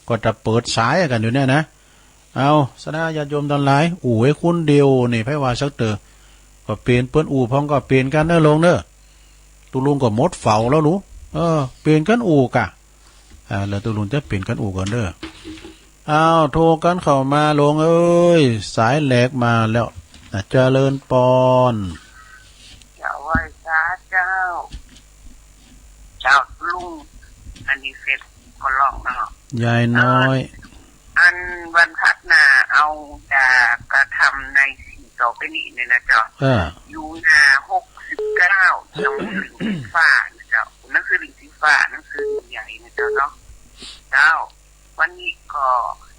[SPEAKER 1] ก็จะเปิดสายกันอยู่เนี่ยนะเอาสถาญาติโยมนั้นหลายให้คุณเดียวนี่ไผว่าสักเตอก็เปลี่ยนเปิ้นพ้องก็เปลี่ยนกันเนอลงเนอตุลุงก็หมดเฝ้าแล้วรู้เปลี่ยนกันกะแล้วตุลุงจะเปลี่ยนกันก่อนเด้อโทรกันเข้ามาลงสายแหลกมาแล้วเจริญปอน
[SPEAKER 2] เจ้าไหว้เจ้าลุงอันนี้เสร็จก็ลองเนาะ
[SPEAKER 1] ยายน้อย
[SPEAKER 2] อันวันพัดนาเอาจากกระทำในสิ่งต่อไปนี้เนี่ยนะเจ้าอยู่หน้า69จังหวัดลิงฟ้านะเจ้านั่นคือลิงสีฟ้านั่นคือใหญ่นะเจ้าเนาะเจ้าวันนี้ก็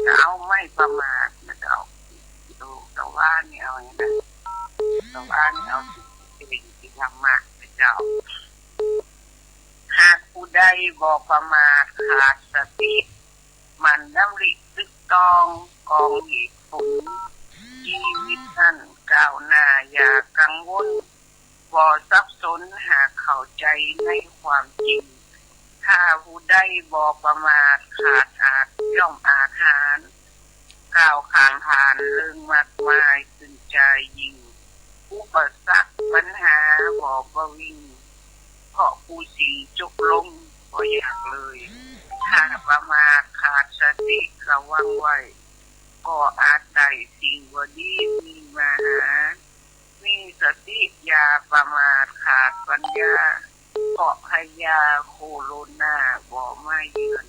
[SPEAKER 2] จะเอาไม่ประมาทนะเจ้าดูแต่ว่าเนี่ยเอาอย่างนั้นแต่ว่าเนี่ยเอาสิ่งที่ทำมากนะเจ้าหากผู้ใดบอกประมาทขาดสติมันดำริตึกตองกองเหตุผลชีวิตท่านก้าวหน้าอย่ากังวลบ่สับสนหากเข้าใจในความจริงถ้าผู้ใดบอกประมาทขาดอาจย่อมอาถรรพ์ก้าวข้ามผ่านเรื่องมากมายขึ้นใจยิ่งอุปสรรคปัญหาบอกว่าวิ่งเพราะผู้สีจกลงก็อยากเลยถ้าประมาทขาดสติระวังไว้ก็อาจได้สิ่งว่าดีมีมาหามีสติอย่าประมาทขาดปัญญาเพราะพยาโคโรนาบ่มาเยือน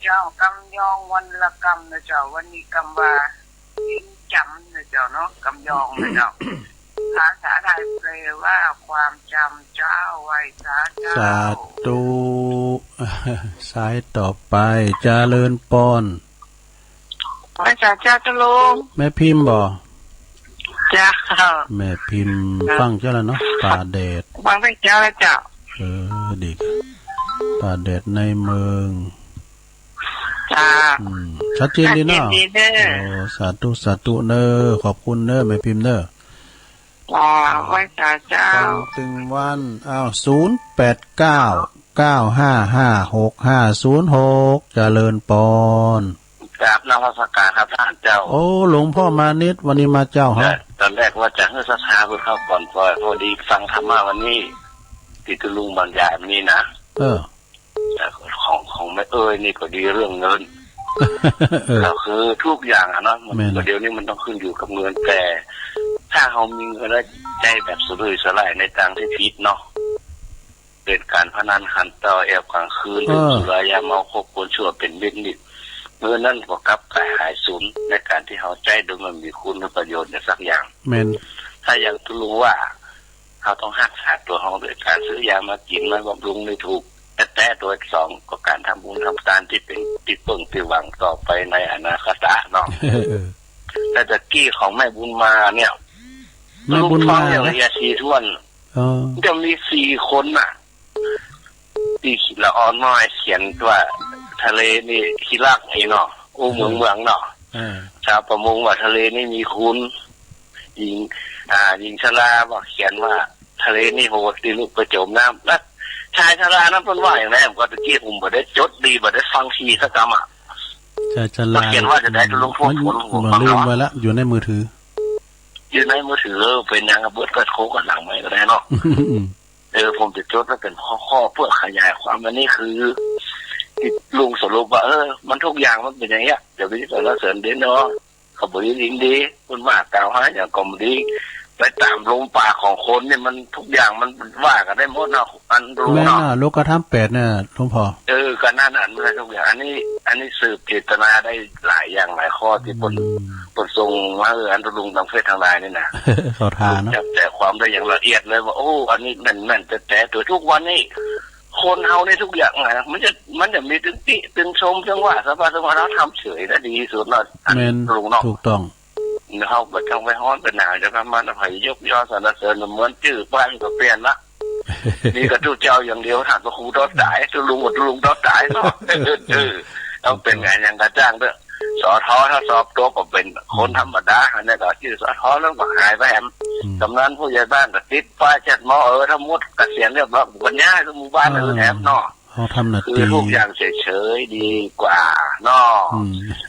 [SPEAKER 2] เจ้ากำยองวันละกำนะเจ้าวันนี้กำว่ายิ่งจำนะเจ้าเนาะกำยองนะเจ้าภาษาไทยแปลว่าความจำเจ้าไว้สา
[SPEAKER 1] ธุสายต่อไปเจริญปอน
[SPEAKER 2] พระเจ้าตุลุง
[SPEAKER 1] แม่พิมพ์บ่
[SPEAKER 2] จ้า
[SPEAKER 1] แม่พิมพ์ฟังเจ้าแล้วเนาะป่าแดด
[SPEAKER 2] ฟังไปเจ้าแล้วเจ้า
[SPEAKER 1] ดีป่าแดดในเมือง
[SPEAKER 2] จ้า
[SPEAKER 1] ชัดเจนดีเนาะสาธุเนอขอบคุณเนอแม่พิมพ์เนอ
[SPEAKER 2] ไว้เจ้า
[SPEAKER 1] ตึงวัน0899556506เจริญปอน
[SPEAKER 3] กราบนมัสการครับท่านเจ้า
[SPEAKER 1] หลวงพ่อมานิดวันนี้มาเจ้าฮะ
[SPEAKER 3] ตอนแรกว่าจะให้ศรัทธาเพื่อเข้าก่อนพอดีฟังธรรมะวันนี้ที่ตุลุงบรรยายวันนี้นะของแม่นี่ก็ดีเรื่องเงินก็คือทุกอย่างนะมันเดี๋ยวนี้มันต้องขึ้นอยู่กับเงินแต่ถ้าเขามีเงินแล้วใจแบบสุรุ่ยสุร่ายในทางที่ผิดเนาะเป็นการพนันขันต่อแอบกลางคืนเป็นสุรายาเมาคบคนชั่วเป็นมิตรนิดเมื่อนั้นก็กลับกลายหายสูญในการที่เขาใจดูมันมีคุณและประโยชน์ในสักอย่างถ้าอย่างทุลุงว่าเขาต้องหักษาตัวเขาโดยการซื้อยามากินมาบำรุงในถูก แต่ตัวสองก็การทำบุญทำทานที่เป็นที่ปึ้งที่หวังต่อไปในอนาคตเนาะแต่ตะกี้ของแม่บุญมาเนี่ย
[SPEAKER 1] แม่บุญมา
[SPEAKER 3] อย่างยาชีทวนจะมี4 คนน่ะที่ละอ่อนน้อยเขียนว่าทะเลนี่ขี้รักไอ้เนาะเมืองเนาะชาวประมงว่าทะเลนี่มีคุณหญิงชราบอกเขียนว่าทะเลนี่โหดที่ลูกไปจมน้ำแล้วชายชรานั้นเป็นว่าอย่างไรผมก็ตะกี้ผมบ่ได้จดดีบ่ได้ฟังทีสักคำอ่ะ
[SPEAKER 1] ชายชรา
[SPEAKER 3] เขียนว่าจะได้ลงโทษผลผม
[SPEAKER 1] ลืมไปแล้วอยู่ในมือถือ
[SPEAKER 3] เป็นยังเบิดก็โคกันหลังใหม่ก็ได้เนาะผมจะจดว่าเป็นข้อเพื่อขยายความอันนี้คือที่ลุงสรุปว่ามันทุกอย่างมันเป็นอย่างเงี้ยเดี๋ยวไปที่เราเสริมเด่นเนาะขบวนลิงดีคุณมากกล่าวหาอย่างกรมดีไปตามลงปากของคนเนี่ยมันทุกอย่างมันว่ากันได้หมดเนาะอันรู้เนาะ
[SPEAKER 1] โลกธรรม8เนี่ยหลวงพ่อ
[SPEAKER 3] ก็น่าอ่านมาทุกอย่างอันนี้สืบเจตนาได้หลายอย่างหลายข้อที่ปนทรงว่าอันลุงทางเฟซทางไลน์นี่นะ
[SPEAKER 1] เขาทานเนาะ
[SPEAKER 3] แต่ความได้อย่างละเอียดเลยว่าโอ้อันนี้นั่นแต่ตัวทุกวันนี้คนเฮาในทุกอย่างไงมันจะมีตึงชมจังว่าสภาพเราทำเฉยได้ดีสุดเนาะ
[SPEAKER 1] อันลุงเนาะถูกต้อง
[SPEAKER 3] เฮาบ่ต้องไปฮ้อนเป็นหนาวจะทำมันให้ยกย่อสรรเสริญเหมือนชื่อบ้านก็เปลี่ยนละนี่ก็ตู้เจ้าอย่างเดียวถามตัวครูดอดตายตัวลุงดอดตายเนาะต้องเป็นงานอย่างกระจ้างด้วยสอทอถ้าสอบตัวก็เป็นคนธรรมดาอันนี้ก็ชื่อสอทอแล้วก็หายไปแอมกำนันผู้ใหญ่บ้านก็ติดป้ายจัดหมอถ้ามุดเกษียณเรียบร้อยปัญญาทุกหมู่บ้านแอมเนาะ
[SPEAKER 1] เขาทำหน้า
[SPEAKER 3] ที่ทุกอย่างเฉยๆดีกว่าเนาะ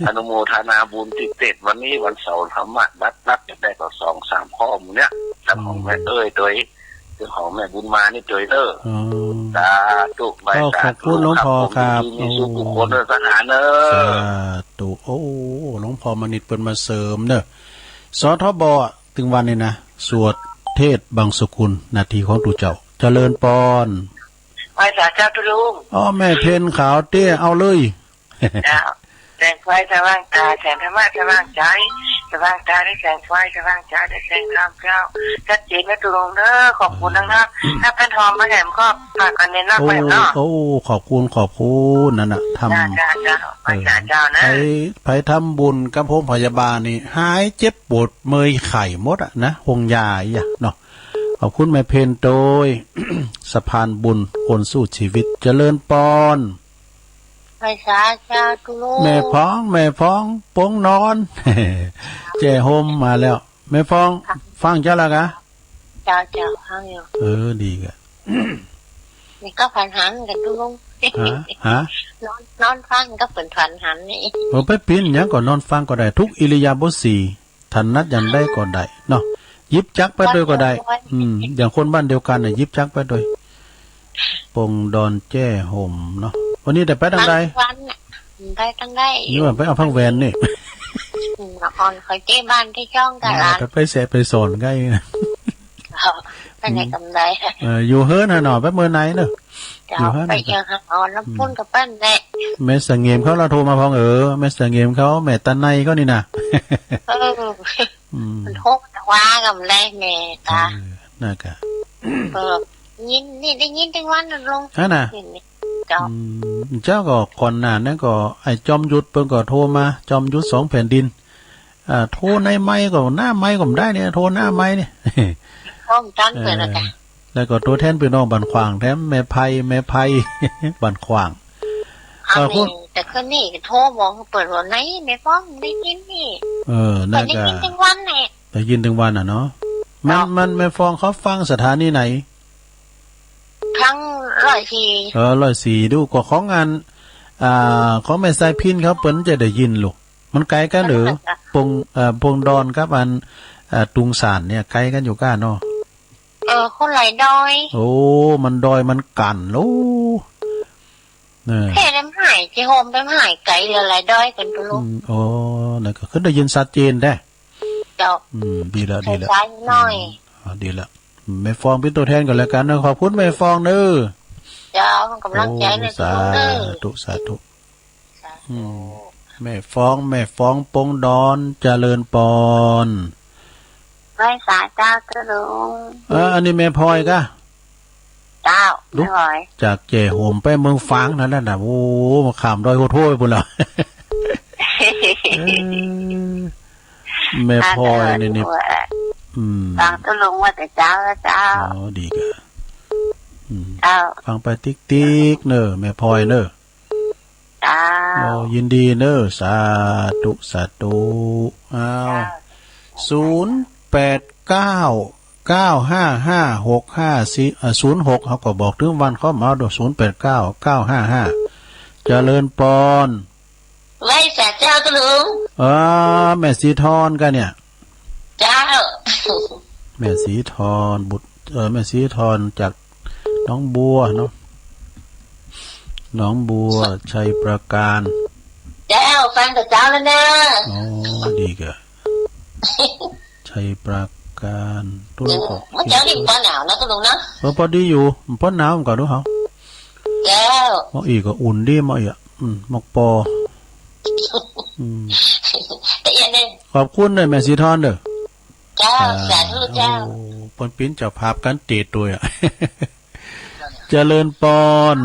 [SPEAKER 3] อนุโมทนาบุญที่ติดวันนี้วันเสาร์ธรรมะนัดจะได้ต่อ2-3 ข้อมูลเนี้ยแต่ของแม่ตัวคือของแม่บุญมานี่สาธุใบ
[SPEAKER 1] ขอบคุณหลวงพ่อครับ
[SPEAKER 3] มีสุขคนสถาน
[SPEAKER 1] สาธุโอ้หลวงพ่อมณิตเปิ้นมาเสริมเนอะสทบถึงวันนี้นะสวดเทศบางสกุลนาทีของตู่เจ้าเจริญปอน
[SPEAKER 2] ไปสาเจ้าตุลุง
[SPEAKER 1] แม่เพนขาวเตี้ยเอาเลย
[SPEAKER 2] แสงไฟสว่างตาแสงธรรมะสว่างใจสว่างตาได้แสงไฟสว่างใจได้แสงธรรมเจ้าชัดเจนนะตุลุงเด้อขอบคุณนะถ้าเป็นทอมมาแถมก็ฝากกันเน้นนักแบบเนาะ
[SPEAKER 1] ขอบคุณนั่นน่ะทำ
[SPEAKER 2] เจ้านะ
[SPEAKER 1] ไปทำบุญกับโรงพยาบาลนี่หายเจ็บปวดเมยไข่หมดอ่ะนะหงยาอ่ะเนาะขอบคุณแม่เพนโดยสะพานบุญคนสู้ชีวิตเจริญปอน
[SPEAKER 2] ไปสาเจ้าตุลุง
[SPEAKER 1] แม่พ้องปงนอนเจ้โฮมมาแล้วแม่พ้องฟังเจ้าละกะ
[SPEAKER 2] เจ้าฟังอยู่
[SPEAKER 1] ดีกะ
[SPEAKER 2] นี่ก็ฝันหันกันตุลุง
[SPEAKER 1] ฮะ
[SPEAKER 2] นอนฟังก็ฝันหันนี่
[SPEAKER 1] ไปปิ้นหยังก็นอนฟังก็ได้ทุกอิริยาบถ4ทันนัดยันได้ก็ได้เนาะยิบจักไปด้วยก็ได้อย่างคนบ้านเดียวกันน่ะยิบจักไปด้วยปงดอนแจ้ห่มเนาะวันนี้ได้ไปทางใด
[SPEAKER 2] ได้ทางใด
[SPEAKER 1] นี่ว่าไปเอาพังแวนนี่
[SPEAKER 2] ละครเคยเจ้บ้านที่ช่องกันล่ะ
[SPEAKER 1] ไปแสะไปสอนใกล้
[SPEAKER 2] ไปไหนกำไร
[SPEAKER 1] อยู่เฮิร์นหน่อยไปเมื่อไหนเนอะ
[SPEAKER 2] อยู่เฮิร์นไปเจอครับน้ำพุ่นกับปั้นแน่
[SPEAKER 1] แม่สังเงียมเขาเราโทรมาพองแม่สังเงียมเขาแม่ตันในก็นี่นะ
[SPEAKER 2] มันทุกข์ว่ากับแม่แม่ตา
[SPEAKER 1] น่ากะ
[SPEAKER 2] ยินนี่ได้ยินทั้งวันลง
[SPEAKER 1] น่ะเจ้าก็ก่อนหน้านั้นก็ไอ้จอมยุทธเพิ่นก็โทรมาจอมยุทธ2 แผ่นดินโทรในไม้ก็หน้าไม้ก็ได้เนี่ยโทรหน้าไม้เนี่ย
[SPEAKER 2] พร้อมจันเพิ่นน่ะจ้ะ
[SPEAKER 1] แล้วก็ตัวแทนพี่น้องบ้านขวางแถมแม่ไผ่บ้านขวาง
[SPEAKER 2] แต่คนนี้โทรบอกเปิดวันไหนแม่ฟ้องได้ยินนี่
[SPEAKER 1] น่าจะ
[SPEAKER 2] ได้ยินทั้งวันแหละ
[SPEAKER 1] ได้ยินทั้งวันเนาะมันแม่ฟ้องเขาฟังสถานีไหน
[SPEAKER 2] ทั้ง104
[SPEAKER 1] 104ดูก็ของงานของแม่สายพินเขาเปิ้นจะได้ยินลูกมันไกลกันหรือปงดอนครับอันตุงสานเนี่ยไกลกันอยู่ก้าเนาะ
[SPEAKER 2] คนไหลดอย
[SPEAKER 1] มันดอยมันกันโอ้
[SPEAKER 2] แค่น้ำหายที่โฮมน้ำหายไกลไหลดอยกันตุลุ
[SPEAKER 1] นั่นก็คือได้ยินชัดเจนได้
[SPEAKER 2] เจ้า
[SPEAKER 1] ดีแล้ว
[SPEAKER 2] ใช้น้อย
[SPEAKER 1] ดีแล้วแม่ฟองเป็นตัวแทนกันแล้วกันนะขอบคุณแม่ฟองเด้อ
[SPEAKER 2] เจ้ากำลังใจใน
[SPEAKER 1] ตัวสาธุแม่ฟองปงดอนเจริญปอน
[SPEAKER 2] ไว้สาเจ้าตุลุง
[SPEAKER 1] อันนี้แม่พลอยกะ
[SPEAKER 2] เจ้าไม่ไหว
[SPEAKER 1] จากเจโหมไปเมืองฟางนั่นน่ะโอ้มาขามดอยโหดโถ่พุ่นล่ะ แม่พลอยนี่
[SPEAKER 2] ฟังตุลุงว่าแต่เจ้าแล้วเจ้า
[SPEAKER 1] อ๋อดีกะ
[SPEAKER 2] เจ้า
[SPEAKER 1] ฟังไปติ๊กๆเนอะแม่พลอยเนอะ
[SPEAKER 2] เจ้า
[SPEAKER 1] โอ้ยินดีเนอะสาธุสาธุอ้าว089955565406เขาก็บอกถึงวันเขามาดู089955เจริญปอน
[SPEAKER 2] ไว้แต่เจ้าตุลุง
[SPEAKER 1] แม่สีทอนกันเนี่ย
[SPEAKER 2] เจ้า
[SPEAKER 1] แม่สีทอนบุตรแม่สีทอนจากน้องบัวเนาะน้องบัวชัยประการ
[SPEAKER 2] เจ้าฟังแต่เจ้าแล้วนะ
[SPEAKER 1] อ๋อดีกะชัยประการตุ้งก็
[SPEAKER 2] เมื่อเช้านี่ป้อนหนาวนะตุลุงนะ
[SPEAKER 1] พอดีอยู่ป้อนหนาวก่อนดูเขา
[SPEAKER 2] เจ้า
[SPEAKER 1] อีกก็อุ่นดีมาอีกหมกปอ
[SPEAKER 2] แต่ยังไง
[SPEAKER 1] ขอบคุณเลยแม่สีทอนเด้อ
[SPEAKER 2] เจ้าสาธุเจ้า
[SPEAKER 1] ปนปิ้นจะภาพกันเตะตัวอ่ะเจริญปอน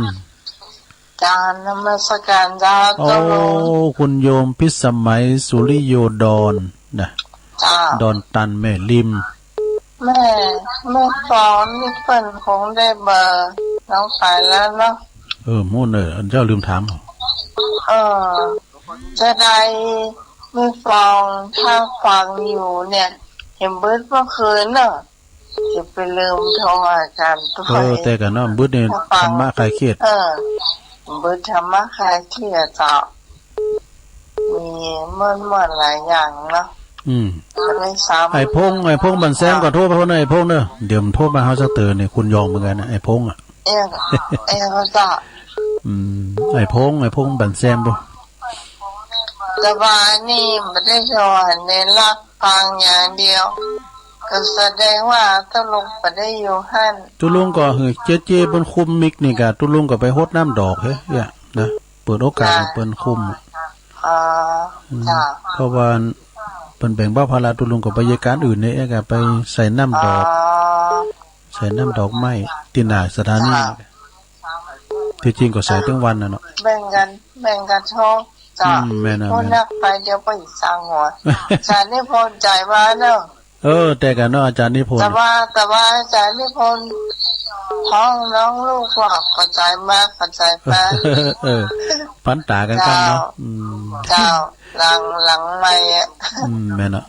[SPEAKER 2] การนมัสการเจ้าตุลุง
[SPEAKER 1] คุณโยมพิสมัยสุริโยดอนนะดอนตันแม่ริม
[SPEAKER 2] แม่สอนนี่เพิ่นคงได้เบอร์น้องสายแล้วเนาะ
[SPEAKER 1] มู่นเจ้าลืมถาม
[SPEAKER 2] จะได้ไม่ฟังถ้าฟังอยู่เนี่ยเห็นเบิดเมื่อคืนเนาะจะไปลืมโทรอาจารย์ตัว
[SPEAKER 1] แต่กันเนาะเบิดเนี่ยธรรมะคลายเครียด
[SPEAKER 2] เบิดธรรมะคลายเครียดจ้ะมีเมื่อหลายอย่างเนาะ
[SPEAKER 1] ไอ้พงบันแซมก็โทษไปคนไอ้พงเนอะเดี๋ยวมันโทษมาเฮาจะเตือนเนี่ยคุณยองเหมือนกันนะไอ้พงอ่ะ
[SPEAKER 2] ก็จะ
[SPEAKER 1] ไอ้พงบันแซมบ่
[SPEAKER 2] แต่ว่านี่ไม่ได้สอนในรักฟังอย่างเดียวก็แสดงว่าตุลุงไม่ได้อยู่หั่น
[SPEAKER 1] ตุลุงก็เจ๊บนคุมมิกนี่กะตุลุงก็ไปโฮดน้ำดอกเฮ้ยนะเปิดโอกาสให้เปิ้นคุมเพราะว่าเปิ้นแบ่งเบาภาระตุลุงก็ไปยการอื่นนี่ก็ไปใส่น้ำดอกไม้ที่หน้าสถานีที่จริงก็ใส่ทั้งวันน่ะเนาะ
[SPEAKER 2] แบ่งกันโชว์จ้ะคนนักไปเดี๋ยวไปสร้างหัวอาจารย์นิพนธ์ใจว่าเนาะ
[SPEAKER 1] แต่กันเนาะอาจารย์นิพนธ์
[SPEAKER 2] แต่ว่าอาจารย์นิพนธ์ท้องน้องลูกว่าเข้าใจมากเข้าใจมาก
[SPEAKER 1] พันตากันกันเนาะ
[SPEAKER 2] เจ้าหลังไม่อ่ะ
[SPEAKER 1] แม่เนาะ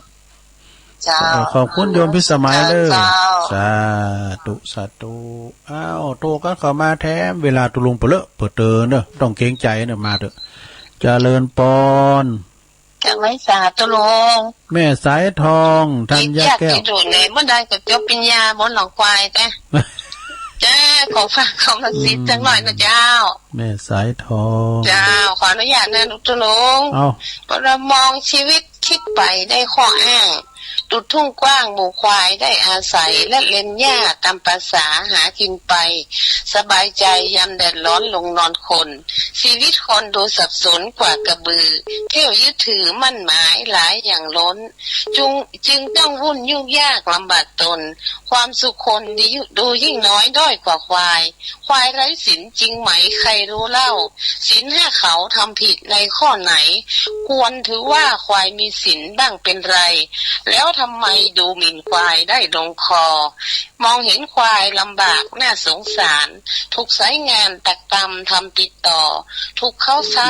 [SPEAKER 1] ขอบคุณโยมพิสมัยเลยสาธุอ้าวโตกันเข้ามาแถมเวลาตุลุงเปเลอะเปิดเตอเนอะต้องเกรงใจเนอะมาเถอะเจริญปอน
[SPEAKER 2] จะไม่สาตุลุง
[SPEAKER 1] แม่สายทองธัญแก้ว
[SPEAKER 2] ที่ดูไหนเมื่อใดก็จบปัญญาบนหลังควายแต่จ้าขอฝากคำสิทธิ์จังหน่อยนะเจ้า
[SPEAKER 1] แม่สายทอง
[SPEAKER 2] เจ้าขออนุญาตนะตุลุงเรามองชีวิตคิดไปได้ข้ออ้างดุจทุ่งกว้างหมู่ควายได้อาศัยและเล่นหญ้าตามภาษาหากินไปสบายใจยามแดดร้อนลงนอนคนชีวิตคนดูสับสนกว่ากระบือเที่ยวยึดถือมั่นหมายหลายอย่างล้นจึงต้องวุ่นยุ่งยากลำบากตนความสุขคนดูยิ่งน้อยด้อยกว่าควายไร้ศีลจริงไหมใครรู้เล่าศีลห้าเขาทำผิดในข้อไหนควรถือว่าควายมีศีลบ้างเป็นไรแล้วทำไมดูหมิ่นควายได้ลงคอมองเห็นควายลำบากน่าสงสารถูกสายงานตักตำทำติดต่อถูกเขาใช้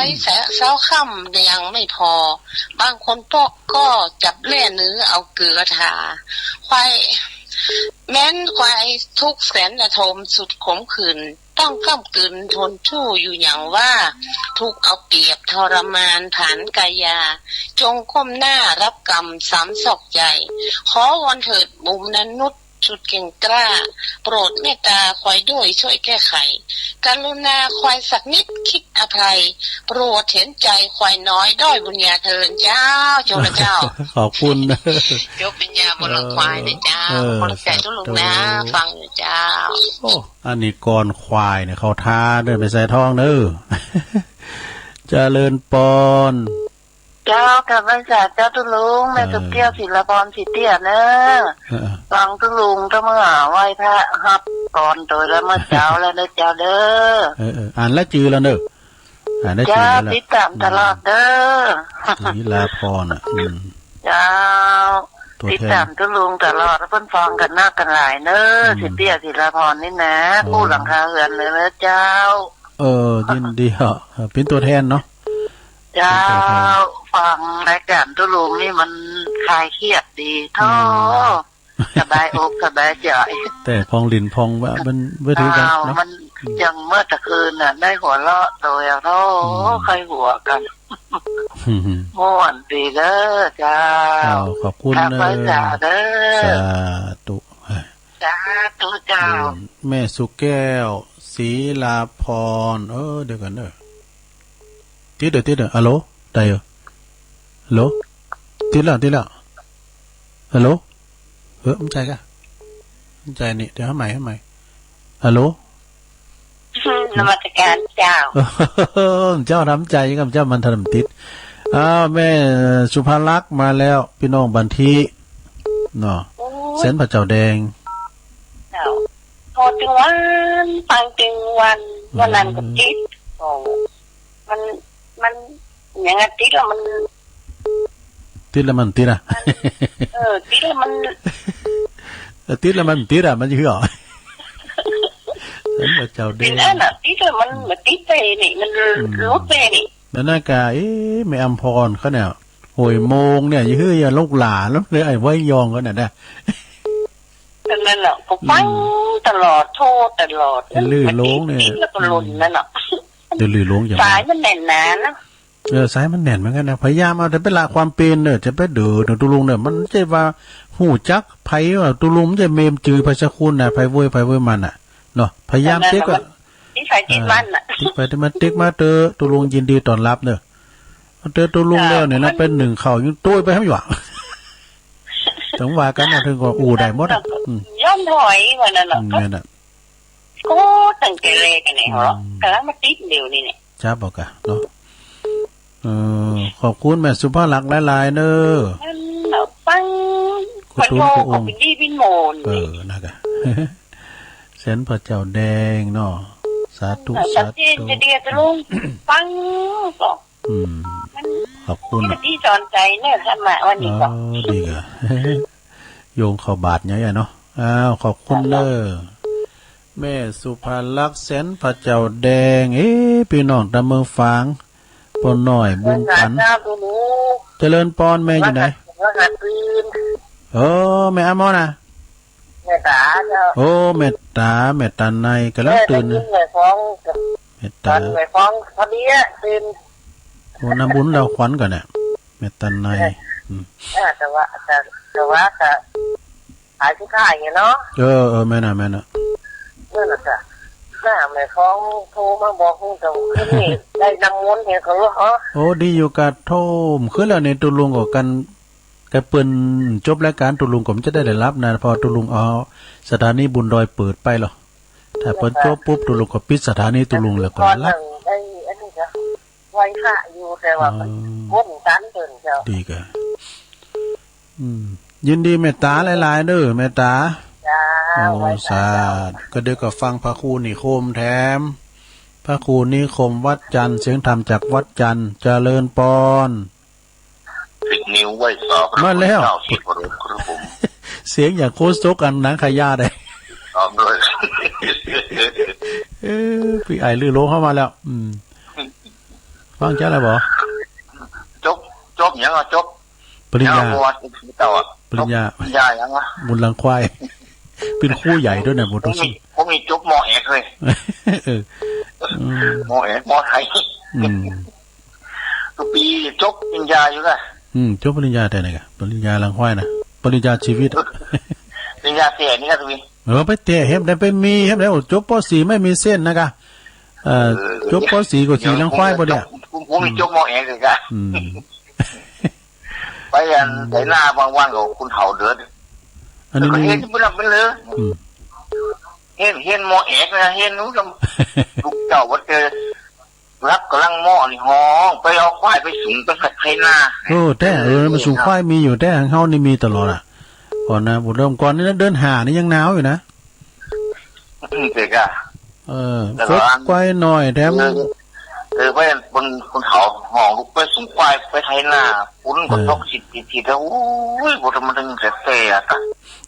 [SPEAKER 2] เช้าค่ำยังไม่พอบางคนก็จับเล่เนื้อเอาเกลือทาควายแม้นควายทุกแสนระทมสุดขมขื่นต้องก้ำกลืนทนชู่อยู่อย่างว่าทุกเอาเปรียบทรมานฐานกายาจงก้มหน้ารับกรรมสามศอกใหญ่ขอวอนเถิดบุญนั้นนุษสุดเก่งกล้าโปรดเมตตาควายด้วยช่วยแก้ไขกรุณาควายสักนิดคิดอภัยโปรดเห็นใจควายน้อยด้อยบุญญาเทินเจ้าโจรเจ้า
[SPEAKER 1] ขอบคุณ
[SPEAKER 2] ยกปัญญาบนหลังควายนะเจ้าคนใจทุลุงนะฟังอยู่เจ้า
[SPEAKER 1] อันนี้ก่อนควายเนี่ยเขาท้าเดินไปใส่ท้องเด้อเจริญปอน
[SPEAKER 2] เจ้ากับพระศาสเจ้าตุลุงแม่สุเกี้ยวศิลปรสิเตี้ยเนอะฟังตุลุงก็เมื่อไหว้พระครับ ก่อนตัวแล้วเมื่อเช้าแล้วนะเจ้าเด้อ
[SPEAKER 1] อ่านแล้วจือแล้วเด้ออ่านได้จือแล้ว
[SPEAKER 2] ติดตามตลอดเด้อ
[SPEAKER 1] ศิลาพร
[SPEAKER 2] เจ้าติดตามทุลุงตลอดเพิ่นฟังกันหน้ากันหลายเนอะสิเตี้ยศิลาพรนี่นะผู้หลังคาเรือนเลยนะเจ้า
[SPEAKER 1] ยินดีเป็นตัวแทนเนาะ
[SPEAKER 2] เจ้าฟังรายการทุลุงนี่มันคลายเครียดดีท้อสบายอกสบายใจ
[SPEAKER 1] แต่พองลินพองว่ามันเวทีกันเนาะ
[SPEAKER 2] มันยังเมื่อตะคืนน่ะได้หัวเราะตัวเนาะใครหัวกันม่วนดีเด้อจ้า
[SPEAKER 1] ขอบคุณเด้อสาธุ
[SPEAKER 2] สาธุเจ้า
[SPEAKER 1] แม่สุแก้วศรีลาพรเดี๋ยวกันเด้อติดเด้อฮัลโหลได้เหรอฮัลโหลติดแล้วฮัลโหลไม่ใจกะไม่ใจนี่เดี๋ยวให้ใหม่ฮัลโหล
[SPEAKER 2] นมัสการเจ้า
[SPEAKER 1] เจ้าทำใจกับเจ้ามันทำติดแม่สุภาลักษณ์มาแล้วพี่น้องบันทีเนาะเส้นพระเจ้าแดง
[SPEAKER 2] พอถึงวันฟังถึงวันนั้นก็ติดมันอย่างนั้นติดแล้วมัน
[SPEAKER 1] ติดแล้วมันติดอ่ะ
[SPEAKER 2] ติดแล้วมัน
[SPEAKER 1] ติดแล้วมันติดอ่ะมันจะเหรอเส้นพระเจ้าแดง
[SPEAKER 2] นั่นน่ะติดแล้วมันติดไปนี่มันลุกไปนี่
[SPEAKER 1] แล้วน่ากาไม่อำพรเขาเนี่ยโหยโมงเนี่ยอย่าลูกหลานแล้วเลยไอ้ไว้ยองก็เนี่ยนะ
[SPEAKER 2] นั่นแหละผมฟังตลอดโทษตลอด
[SPEAKER 1] ลื่นลงเนี่ย
[SPEAKER 2] แล้วก็ลุนนั่นแหละ
[SPEAKER 1] ลื่นลงอย่าง
[SPEAKER 2] สายมันแน่นหนานะ
[SPEAKER 1] สายมันแน่นเหมือนกันนะพยายามเอาแต่เป็นละความเป็นเนี่ยจะไปเดือดตุลุงเนี่ยมันจะว่าหูจักไผ่ว่าตุลุงจะเมมจือพระเจ้าคุณน่ะไผ่เว้ยมันน่ะเนาะพยายามเช็คว่า
[SPEAKER 2] ที่ใส่จิตมันน่ะ
[SPEAKER 1] ที่ไปที่มาติ๊กมาเตอตุลุงยินดีต้อนรับเนอะเตอตุลุงแล้วเนี่ยนะเป็นหนึ่งเข่ายังตุ้ยไปให้หวังถึงว่ากันนะถึงก็ได้หมด
[SPEAKER 2] ย่อมถอยวันนั้นน่ะก็ตั้งใจเลกันเนี่ยเหรอกำลังมาติ๊กเดียวนี่เนี่ย
[SPEAKER 1] จ้าบอกกันเนาะขอบคุณแม่สุภาลักษณ์หลายๆเนอะ
[SPEAKER 2] ฟังคนโตของพี่ดีพี่โมน
[SPEAKER 1] นะคะเส้นพระเจ้าแดงเนาะสาธุ
[SPEAKER 2] จะเดียจะลุงฟังก็
[SPEAKER 1] ขอบคุณ
[SPEAKER 2] ที่สอนใจเนี่ยท่านมาวันนี้ก็
[SPEAKER 1] ดีอ่ะโยงเข้าบาทเนี้ยเนาะขอบคุณเด้อแม่สุภาลักษณ์เส้นพระเจ้าแดงพี่น้องตะเมืองฝางปนหน่อยบุญปันเจริญปอนแม่อยู่ไหนแม่อมอนะ
[SPEAKER 2] แม่ตาเจ้า
[SPEAKER 1] แม่ตาในกำลังตื่น
[SPEAKER 2] แม่ฟ้อง
[SPEAKER 1] แม่ตา
[SPEAKER 2] พอดีตื่น
[SPEAKER 1] น้ำบุญเราขวัญก่อนเนี่ยแม่ตาใน
[SPEAKER 2] แต่ว่าหายที่ค่ายไงเนาะ
[SPEAKER 1] แม่น่ะ
[SPEAKER 2] นั่นแหละจ้ะแม่ฟ้องโทรมาบอกคุณเจ้าขึ้นนี่ได้นำมนต์เห็นเขารู้
[SPEAKER 1] ดีอยู่กับโทมขึ้นแล้วในตุลุงกับกันกระเปินจบรายการตุลุงผมจะได้รับนะพอตุลุงสถานีบุญดอยเปิดไปหรอถ้าเปิดจบปุ๊บตุลุงก็ปิดสถานีตุลุงแล้วก็รับ
[SPEAKER 2] ไว้ค่ะอยู่แต่ว่าวนกันเดินเจ้า
[SPEAKER 1] ดีกะยินดีเมตตาหลายๆเด้อเมตตาสาธุก็เดี๋ยวก็ฟังพระครูนิคมแถมพระครูนิคมวัดจันทร์เสียงธรรมจากวัดจันทร์เจริญปอน
[SPEAKER 3] 10 นิ้วไว้สอบ
[SPEAKER 1] มาแล้วเสียงอย่างโคสโตกันหนังขยาได้
[SPEAKER 3] ด้วย
[SPEAKER 1] พี่ไอ้ลือโลเข้ามาแล้วฟังจ้าอะไรบ่
[SPEAKER 3] จบยังจบ
[SPEAKER 1] ปริญญาปริญญา
[SPEAKER 3] ยัง
[SPEAKER 1] บุญลังควายเป็นคู่ใหญ่ด้วยนะบุตรสิ
[SPEAKER 3] ผมมีจบมอเอกเลยมอเอกมอไทยทุกปีจบปริญญาอยู่ละ
[SPEAKER 1] จบปริญญาแต่ไหนกันปริญญาลังควายนะปริญญาชีวิต
[SPEAKER 3] ปริญญาเสียนี่ครับทุกปี
[SPEAKER 1] ไปเตะเห็นได้ไปมีเห็นได้จบป .4 ไม่มีเส้นนะกะจบป .4 ก็ขี่ลังควายบ่เนี่ย
[SPEAKER 3] ผมมีจบมอเอกเลยกะไปยันไถนาว่างๆกับคุณเฒ่าเดือด
[SPEAKER 1] อันนี้
[SPEAKER 3] เห็นที่บุญรับเป็นเลยเห็นหมอเอกนะเห็นนู้นลูกเจ้าวัดเจอรับกำลังหม้อนี่ห้องไปเอาควายไปสูงไปขัดไถนา
[SPEAKER 1] แต่มันสูงควายมีอยู่แต่เฮานี่มีตลอดอ่ะก่อนนะบุญเริ่มก่อนนี่เดินหานี่ยังหนาวอยู่นะ
[SPEAKER 3] เด็กอะ
[SPEAKER 1] ฟดไกวหน่อยแถม
[SPEAKER 3] ไปบนเขาห้องลูกไปสูงควายไปไทยหน้าปุ้นก็ตกสิแล้วโอ้ยบทมันดึงเสียอะ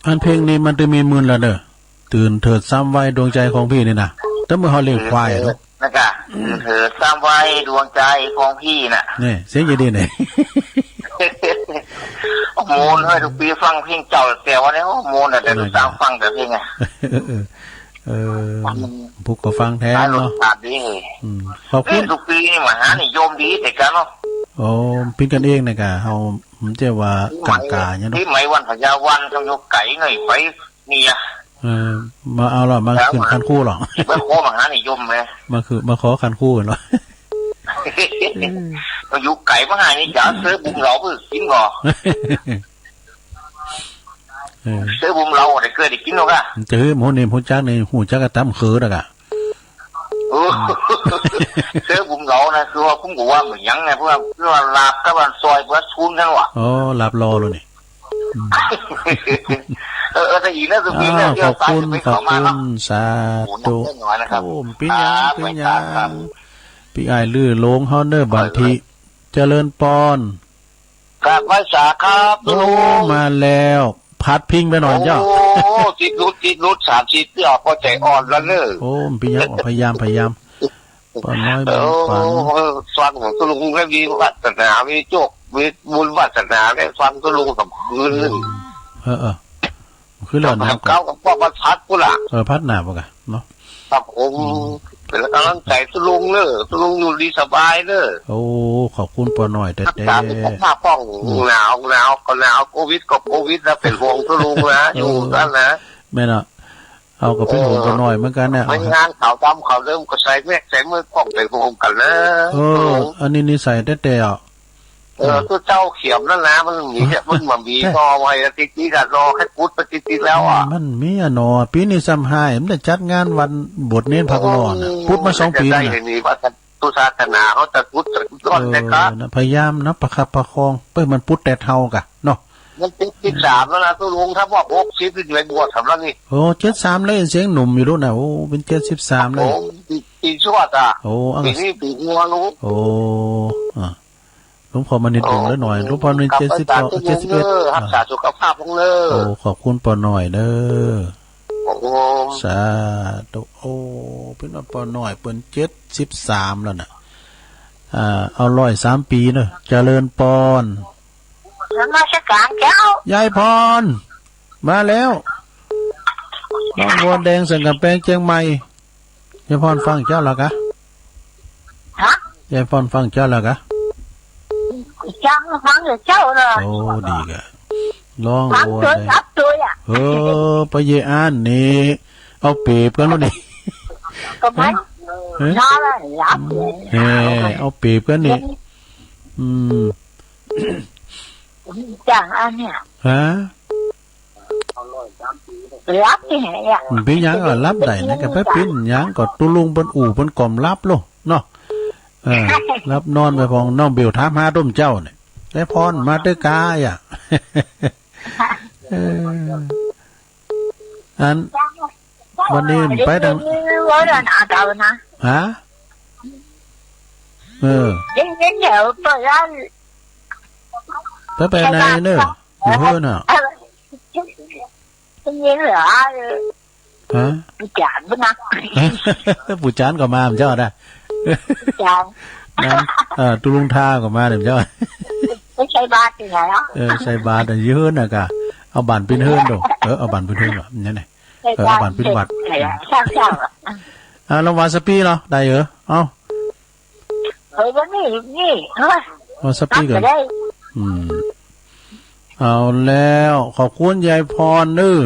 [SPEAKER 1] อันเพลงนี้มันจะมีมื่นละเด้อตื่นเถิดซ้ำไว้ดวงใจของพี่นี่นะแต่เมื่อเขาเลี้ยงควายเนาะ
[SPEAKER 3] นะกะเธอสร้างไว้ดวงใจของพี่น่ะ
[SPEAKER 1] นี่เสียงจะดีไหน
[SPEAKER 3] โมนให้ทุกปีฟังเพลงเจ้าแต่ว่าเนี่ยโมนแต่ทุกสาวฟังแต่เพลงไง
[SPEAKER 1] พวกก็ฟังแท้เนาะขอบคุณ
[SPEAKER 3] ทุกปีนี่มหานิยมดีแต่กันเนาะ
[SPEAKER 1] โอ้พินกันเองนะกะเขาผมเจว่ากางกาเนี่ยเนาะ
[SPEAKER 3] ที่ไหมวันพญาวันทำยกไก่หน่อยไปนี่อะ
[SPEAKER 1] มาเอาหรอมาขึ้นคันคู่หรอ
[SPEAKER 3] มาขอมหานิยมเลย
[SPEAKER 1] มาขอคันคู่เหรอ
[SPEAKER 3] มาอยู่ไก่มาหานี่จ๋าซื้อบุ้งเราเพื่อกินก่อซื้อบุ้งเราได้เกิดได้กินหรอกอะ
[SPEAKER 1] เจอหมูเนี่ยหูจักเนี่ยหูจักกระตั้มเขือหรอกอะ
[SPEAKER 3] ซื้อบุ้งเรานะคือว่าผมบอกว่าเหมือนยังไงเพื่อลาบกับซอยเพื่อชุนกันวะ
[SPEAKER 1] อ๋อลาบรอเลยนี่
[SPEAKER 3] แต่อีกนะสุพีเนี่ย
[SPEAKER 1] ขอบคุณสาธุโอ้ปิ้งยังพี่ไอ้ลื่อลงเฮาเนอร์บันทีเจริญปอน
[SPEAKER 3] กราบไหว้สาครับ
[SPEAKER 1] โอ้มาแล้วพัดพิงไปหน่อยเจ้า
[SPEAKER 3] โอ้จิตรุด30เตี้ยพอใจอ่อนแล้วเนอ
[SPEAKER 1] โอ้พี่ยังพยายามปอนน้อยปัน
[SPEAKER 3] ฟังของตุลุงก็มีวัฒนามีโจกมีบุญวัฒนาได้ฟังตุลุงกับคืน
[SPEAKER 1] คือเรื่อง
[SPEAKER 3] น้ำเก้ากับพ่อพัดกูล่ะ
[SPEAKER 1] พัดหนาปะกันเนาะ
[SPEAKER 3] ครับผมเป็นกำลังใจตุลุงเนอะตุลุงอยู่ดีสบายเนอะ
[SPEAKER 1] โอ้ขอบคุณปอหน่อยแต่
[SPEAKER 3] ผ้าป้องหนาวก็หนาวโควิดแล้วเป็นห่วงตุลุงนะอยู่นั่นนะ
[SPEAKER 1] แม่เนาะเอากับพี่ผมปอหน่อยเหมือนกันเนี่ย
[SPEAKER 3] ไม่งานข่าวดำข่าวเริ่มก็ใส่แม่ใส่มือกล้องเป็นห่วงกันนะ
[SPEAKER 1] อันนี้นิสัยแต่
[SPEAKER 3] ตัวเจ้าเขียมนั่นนะมันมีมันมีรอไว้ติดกันรอแค่พุทธติดแล้วอ่ะ
[SPEAKER 1] มันมีอ่ะเนาะปีนี้ซ้ำให้มันจะจัดงานวันบทเน้นพักร้อนพุทธมา2 ปี
[SPEAKER 3] นะนี่ว่าตุศาสนาเขาจะพุทธร้อนแต่ก็
[SPEAKER 1] พยายามนะประคับประคองเพื่อมันพุทธแต่เท่ากะเนาะ
[SPEAKER 3] มันติด3แล้วนะตุลุงถ้าบอก60ที่ไปบวชทำแล้วนี่
[SPEAKER 1] โอ้73เลยเสียงหนุ่มอยู่รู้นะโอ้เป็น73เลย
[SPEAKER 3] ปีชั่วจ้ะ
[SPEAKER 1] โอ้
[SPEAKER 3] ปีนี้ปีงัวรู้
[SPEAKER 1] โอ้หลวงพ่อมานิดหนึ่งแล้วหน่อยหลวงพ่อนี่
[SPEAKER 3] 71รักษาสุขภาพของเนอ
[SPEAKER 1] โอ้ขอบคุณปอหน่อยเด้อ
[SPEAKER 3] โอ้
[SPEAKER 1] สาธุโอ้เป็นปอหน่อยเป็น73แล้วน่ะเอา103 ปีเนอะเจริญปอน
[SPEAKER 2] มาสักการเจ้าย
[SPEAKER 1] ายพรมาแล้วน้องบัวแดงสังกำแพงเชียงใหม่ยายพรฟังเจ้าหรอกะยายพรฟังเจ้าหรอกะ
[SPEAKER 2] จังฟังเจ้าเลย
[SPEAKER 1] โอ้ดีกะลอง
[SPEAKER 2] บัวแดง
[SPEAKER 1] ไปเยอ่านนี่เอาเปรียบกันแล้วนี่
[SPEAKER 2] ก็ไม่น่าละรับ
[SPEAKER 1] เอาเปรียบกันนี่
[SPEAKER 2] จังอันเนี่ย
[SPEAKER 1] ฮะ
[SPEAKER 2] รับที่ไหนอ่ะ
[SPEAKER 1] เป็นยังก็รับได้นะก็ไปเป็นยังก็ตุลุงบนอู่บนกล่อมรับโลเนาะรับนอนไปพองน้องเบลถามหาต้มเจ้าเนี่ยได้พรมาด้วยกายอ่ะอันวันนี้ไปดังฮะ
[SPEAKER 2] เดี๋ยวเปิดร้าน
[SPEAKER 1] ไปไหนเนอะอยู่เพื่อนอ่ะ
[SPEAKER 2] ยิงเหรอ
[SPEAKER 1] ฮะ
[SPEAKER 2] ปู่จานมั้งนะ
[SPEAKER 1] ปู่จานก็มาเจ้าได้
[SPEAKER 2] ปู่จาน
[SPEAKER 1] ตุลุงท่าก็มาเดี๋ยวเจ้า
[SPEAKER 2] ไม่ใช่บาทยังไงอ่ะ
[SPEAKER 1] ใช่บาทแต่ยืนนะกะเอาบันเป็นเฮิร์นดูเอาบันเป็นเฮิร์นหรอเนี่ยไงเอาบันเป็นวัดเราวาสปีเหรอได้เหรอเอา
[SPEAKER 2] วันนี้
[SPEAKER 1] วาสปีกันเอาแล้วขอบคุณยายพรเด้อ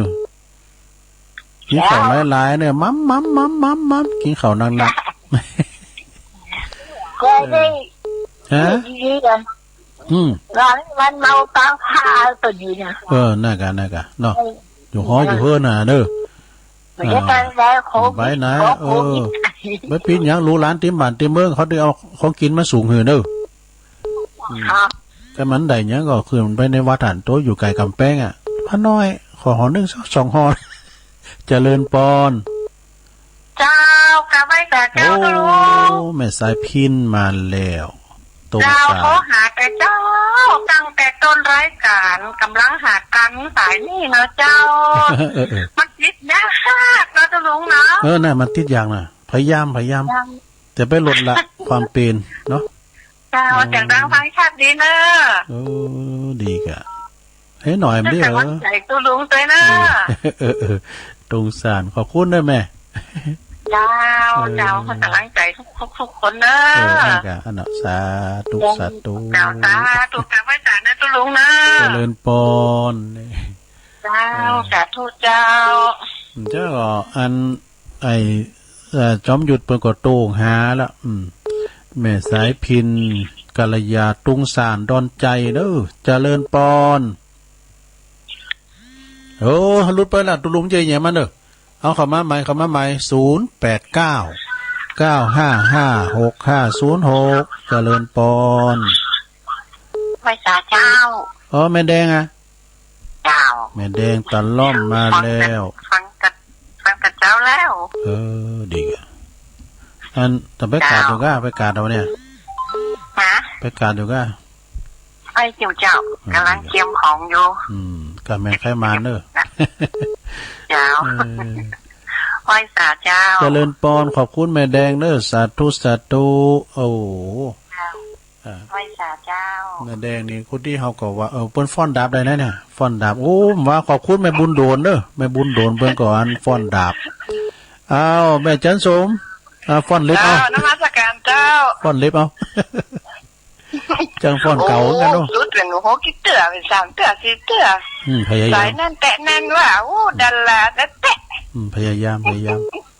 [SPEAKER 1] กินข้าวหลายๆเนี่ยมัมกินข้าวนัก
[SPEAKER 2] ๆก็ได้ดีกันวันเมากลางพาตัวนี้นะ
[SPEAKER 1] น่ากะเนาะอยู่ห้องอยู่เพื่อนน่ะเด้อไปไหนไปปีนยังรู้ร้านติมบ้านติมเมืองเขาได้เอาของกินมาสูงหือเด้อแต่มันได้เนี้ยก็คือมันไปในวัดฐานโตอยู่ไกลกำแพงอ่ะพระน้อยขอห่อ1 2 ห่อเจริญปอน
[SPEAKER 2] เจ้ากะไม่แต่เจ้า
[SPEAKER 1] โอ้
[SPEAKER 2] ตะลุง
[SPEAKER 1] แม่สายพินมาแล้วตรง
[SPEAKER 2] เจ้า
[SPEAKER 1] สา
[SPEAKER 2] โทรหาแต่เจ้าตั้งแต่ต้นรายการกำลังหากันสายนี่เนาะเจ้า มันคิดยากเนาะตะลุงเนาะ
[SPEAKER 1] น่ะมันติดอย่างน่ะพยายามจะไปลดละความเป็นเนาะ
[SPEAKER 2] เจ้าจากดังฟังชัดดีเนอะ
[SPEAKER 1] โอ้ดีกะให้หน่อยมันดิ
[SPEAKER 2] แต่ว่าใจตะลุงตัวเนอะ
[SPEAKER 1] ตรงสารขอบคุณด้วยแม่
[SPEAKER 2] เจ้าคนกำลังใจทุกคนเนอะ
[SPEAKER 1] นี่กะอันน่ะสาธุ
[SPEAKER 2] เจ้าตาถูกกับไว้จ่ายนะตะลุงเนอะ
[SPEAKER 1] เจริญปอน
[SPEAKER 2] เจ้าสาธุเจ้า
[SPEAKER 1] เจ้าก็อันไอจอมหยุดเปิดก็โต้งหาละแม่สายพินกัลยาตุงสารดอนใจเด้อเจริญปอนโอ้ลุดไปละตุลุงใจแหย่มันเด้อเอาเข้ามาใหม่0899555650เจริญปอน
[SPEAKER 2] ไว้จ่าเจ้า
[SPEAKER 1] อ๋อแม่แดงอ่ะ
[SPEAKER 2] เจ้า
[SPEAKER 1] แม่แดงตะล่อมมาแล้ว
[SPEAKER 2] ฟังกับเจ้าแล้ว
[SPEAKER 1] ดีอ่ะอันแต่ไปกาดอยู่ก้าไปกาดเอาเนี่ย
[SPEAKER 2] ฮะ
[SPEAKER 1] ไปกาดอยู่ก้า
[SPEAKER 2] ไอ้จิ๋วเจ้ากำลังเตรียมของอยู่
[SPEAKER 1] กับแม่ไข่มานเนอะ
[SPEAKER 2] เจ้าไว้จ่าเจ้า
[SPEAKER 1] เจริญปอนขอบคุณแม่แดงเนอะสาธุโอ้
[SPEAKER 2] ไว้จ่าเจ้า
[SPEAKER 1] แม่แดงนี่คนที่เขาก็ว่าเปิ้นฟ้อนดาบได้นะเนี่ยฟ้อนดาบโอ้ว่าขอบคุณแม่บุญโดนเนอะแม่บุญโดนเพิ่นก่อนฟ้อนดาบอ้าวแม่จันสมฟ้อนเล็บเอา
[SPEAKER 2] นมัสการเจ้า
[SPEAKER 1] ฟ้อนเล็บเอา จังฟ้อนเก่ากันเนาะ
[SPEAKER 2] สุดเป็นโหกี่เตือเป็น3เตือ4เตือ
[SPEAKER 1] พยายา
[SPEAKER 2] สาม ยนั่นแตะนั่นว่าโอ้ดันละแตะ
[SPEAKER 1] พยายาม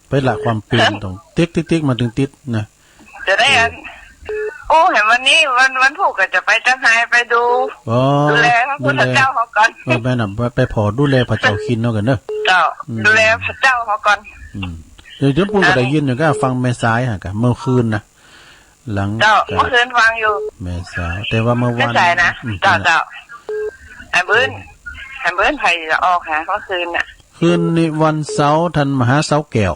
[SPEAKER 1] ไปละความเปลี่ยนตรงติ๊กมาถึงติดนะ
[SPEAKER 2] จะได้อันโอ้เห็นวันนี้วันผูกก็จะไปจังไห้ไปดูดูแลพระพุทธเจ้าเขาก่อน
[SPEAKER 1] ไปน่ะไปพอดูแลพระเจ้าคินเนาะกันเนอะ
[SPEAKER 2] เจ้าดูแลพระเจ้าเขาก่อน
[SPEAKER 1] เดี๋ยวพูดก็ได้ยินอยู่ก็ฟังแม่สายฮะกะเมื่อคืนนะหลัง
[SPEAKER 2] เจ้าเมื่อคืนฟังอยู่
[SPEAKER 1] แม่สายแต่ว่าเมื่อวาน
[SPEAKER 2] ไม่ใช่นะเจ้าไอ้เบิ้นไผ่จะออกหาเมื่อคืนน่ะ
[SPEAKER 1] คืนนี้วันเสาร์ท่านมหาเสาแก้ว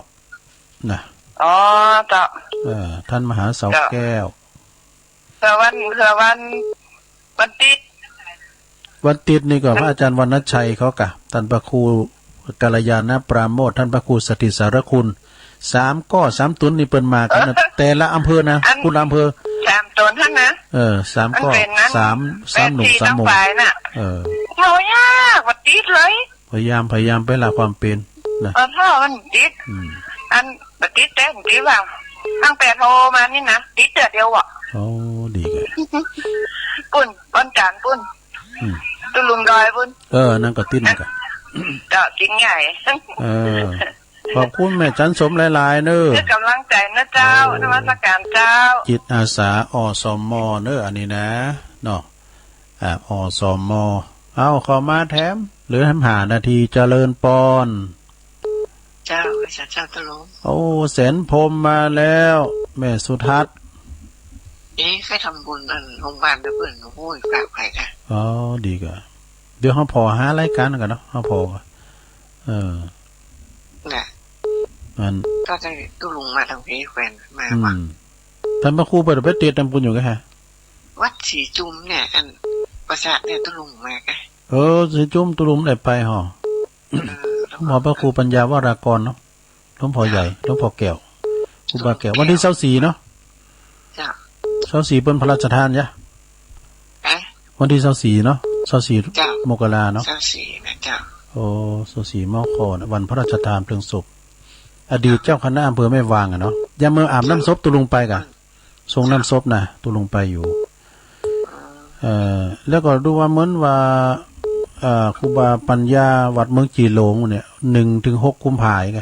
[SPEAKER 1] นะ
[SPEAKER 2] อ๋อเจ้า
[SPEAKER 1] ท่านมหาเสาแก้ว
[SPEAKER 2] เพื่อวัน
[SPEAKER 1] ติดนี่ก็พระอาจารย์วรรณชัยเขากะท่านพระครูกัลยาณปราโมทย์ท่านพระครูสถิสารคุณ3 ตุนนี่เปิ้นมากันนะแต่ละอำเภอนะคุณอำเภอ
[SPEAKER 2] 3 ตนท่านนะ
[SPEAKER 1] 3 ก็3หนุ่ม3โมง
[SPEAKER 2] เอายากว่าติดเลย
[SPEAKER 1] พยายามไปละความเป็นนะ
[SPEAKER 2] ถ้ามันติดอันติดแต่ติดว่าตั้งแต่โทรมานี่นะติดเดียวอ่ะ
[SPEAKER 1] โอ้ดีแก
[SPEAKER 2] ปุ้นบ้านจานปุ้นตุลุงดอยปุ้น
[SPEAKER 1] นั่นก็ติดนะกะ
[SPEAKER 2] ก็จริงใหญ่
[SPEAKER 1] ขอบคุณแม่จันสมหลายๆเนอะ
[SPEAKER 2] กำลังใจนะเจ้านมัสการเจ้า
[SPEAKER 1] จิตอาสาอสมเนอะอันนี้นะเนาะอสมเอาขอมาแถมหรือ5 นาทีเจริญปอน
[SPEAKER 2] เจ้าตะลุง
[SPEAKER 1] โอ้แสนพรมมาแล้วแม่สุทัศน์
[SPEAKER 2] ใครทำบุญอันโรงพยาบาลเพื่อนโอ้ยฝากใครค่ะ
[SPEAKER 1] อ๋อดีกะเดี๋ยวเขาพอหารายการกันเนาะเขาพอ
[SPEAKER 2] น่ะ
[SPEAKER 1] มัน
[SPEAKER 2] ก็จะตุลุงมาทางพี่แฟนมาว่ะ
[SPEAKER 1] ท่านพระครูเปิดไปเตียนทำบุญอยู่กันฮะ
[SPEAKER 2] วัดสีจุ่มเนี่ยอันประสาทเนี่ยตุลุงมาไง
[SPEAKER 1] สีจุ่มตุลุงได้ไปห่อหมอพระครูปัญญาวรากรเนาะหลวงพ่อใหญ่หลวงพ่อแก้วครูบาแก้ววันที่24เนาะ24เป็นพระราชทานยะวันที่24เนาะ24มกราเนาะ
[SPEAKER 2] 24นะเจ้า
[SPEAKER 1] โอ้24มกราวันพระราชทานเพลิงศพอดีตเจ้าคณะอำเภอไม่วางอ่ะเนาะยามเมื่ออาบน้ำศพตุลุงไปกะทรงน้ำศพนะตุลุงไปอยู่แล้วก็ดูว่าเหมือนว่าครูบาปัญญาวัดเมืองจีโลงเนี่ย1-6 กุมภาพันธ์ก็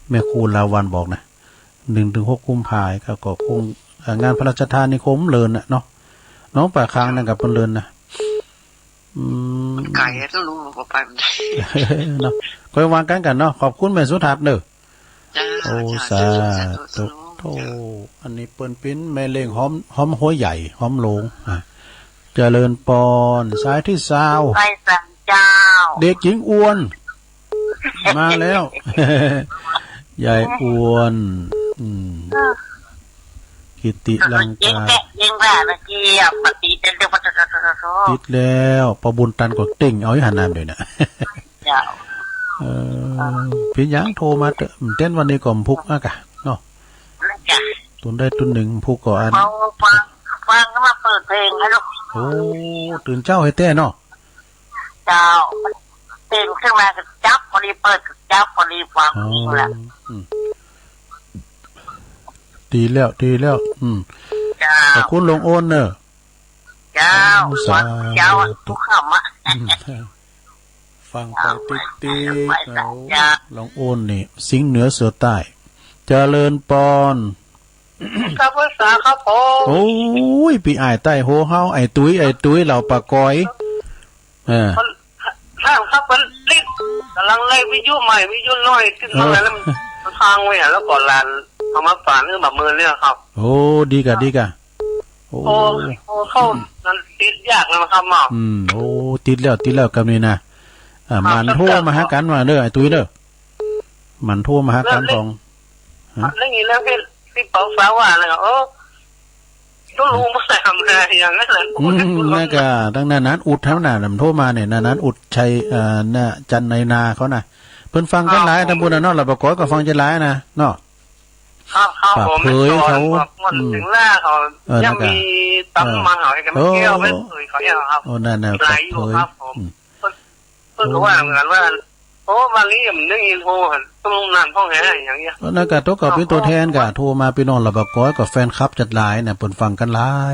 [SPEAKER 1] แม่ครูลาวันบอกนะ1-6 กุมภาพันธ์ก็คงงานพระราชทานนี่คมเลินน่ะเนาะน้องป่าค้างนั่นกับเพิ่นเลินนะ
[SPEAKER 2] ไก่ต้องรู้ว่าไปมัน
[SPEAKER 1] เนาะค่อยวางกันเนาะขอบคุณแม่สุทัศน์เด้อโอ้สาธุโธอันนี้เปิ้นปิ้นแม่เล่งหอมหัวใหญ่หอมโลงเจริญปอนสายที่20
[SPEAKER 2] ไปสันเจ้า
[SPEAKER 1] เด็กหญิงอ้วนมาแล้ว ยายอ้วนกิติลังกา
[SPEAKER 2] ยิงแร่เมื่อกี้ปฏิเดปัตตะ
[SPEAKER 1] ติดแล้วพอบุญตันก็เต่งเอาให้หันน้ำเลยนะพี่ยังโทรมาเต้นวันนี้ก่อมพุกมากะเนาะตุนได้ตุนหนึ่งพุกก่อน
[SPEAKER 2] ฟังก็มาเปิดเพลงให้ลูก
[SPEAKER 1] โอ้ตื่นเจ้าให้เต้เนาะ
[SPEAKER 2] เจ้าตื่นขึ้นมาก็จับพอดีเปิดจับพอดีฟังนี่แหละ
[SPEAKER 1] ดีแล้วขอบคุณหลวงโอนเนอะ
[SPEAKER 2] เจ้าทุกคำอะ
[SPEAKER 1] ฟังไปติ๊กหลวงโอนนี่สิงห์เหนือเสือใต้เจริญปอน
[SPEAKER 2] ครับภาษาครับผม
[SPEAKER 1] โอ้ยปีอ้ายใต้โหเฮาไอ้ตุ้ยเหล่าปากก้อย
[SPEAKER 2] ข้างครับมันรีบกำลังไล่วิทยุใหม่วิทยุน้อยขึ้นมาแล้วมันทางไว้แล้วก่อนลานเอามาฝานคือแบบมือเนี่ยครับ
[SPEAKER 1] โอ้ดีกะ
[SPEAKER 2] โอ้เข้ามันติดยากนะครับหมอ
[SPEAKER 1] โอ้ติดแล้วกับนี่นะมันโทรมาหากันว่าเด้อไอ้ตุ้ยเด้อมันโทรมาหากันของ
[SPEAKER 2] เรื่องนี้แล้วที่เป่าฟ้าว่าเลยต้องรู้มาทำอะไรอย่างนั้นเลย
[SPEAKER 1] นั่นก็ตั้งนั้นอุดทั้งนั้นโทรมาเนี่ยนั้นอุดชัยน่ะจันในนาเขาน่ะเพิ่นฟังกันหลายตำบลน่ะเนาะเราประกอบก็ฟังจะหลายนะเนาะ
[SPEAKER 2] ครับผมเผยเขาถึงล่าเขายังมีตั้มมาหาให้กันเที่ยวไม่เผยเขาอย่างครับ
[SPEAKER 1] โอ้นั่นน่ะ
[SPEAKER 2] หลายอยู่ครับผมเพิ่นก็ว่าเหมือนว่าโอ้วันนี้ผมนึกอินโทรต้องนานพ่อแห่อย่างเงี้ย
[SPEAKER 1] นั่นก็ตัวกับเป็นตัวแทนก็โทรมาพี่น้องเราประกอบกับแฟนคลับจัดหลายน่ะเพิ่นฟังกันหลาย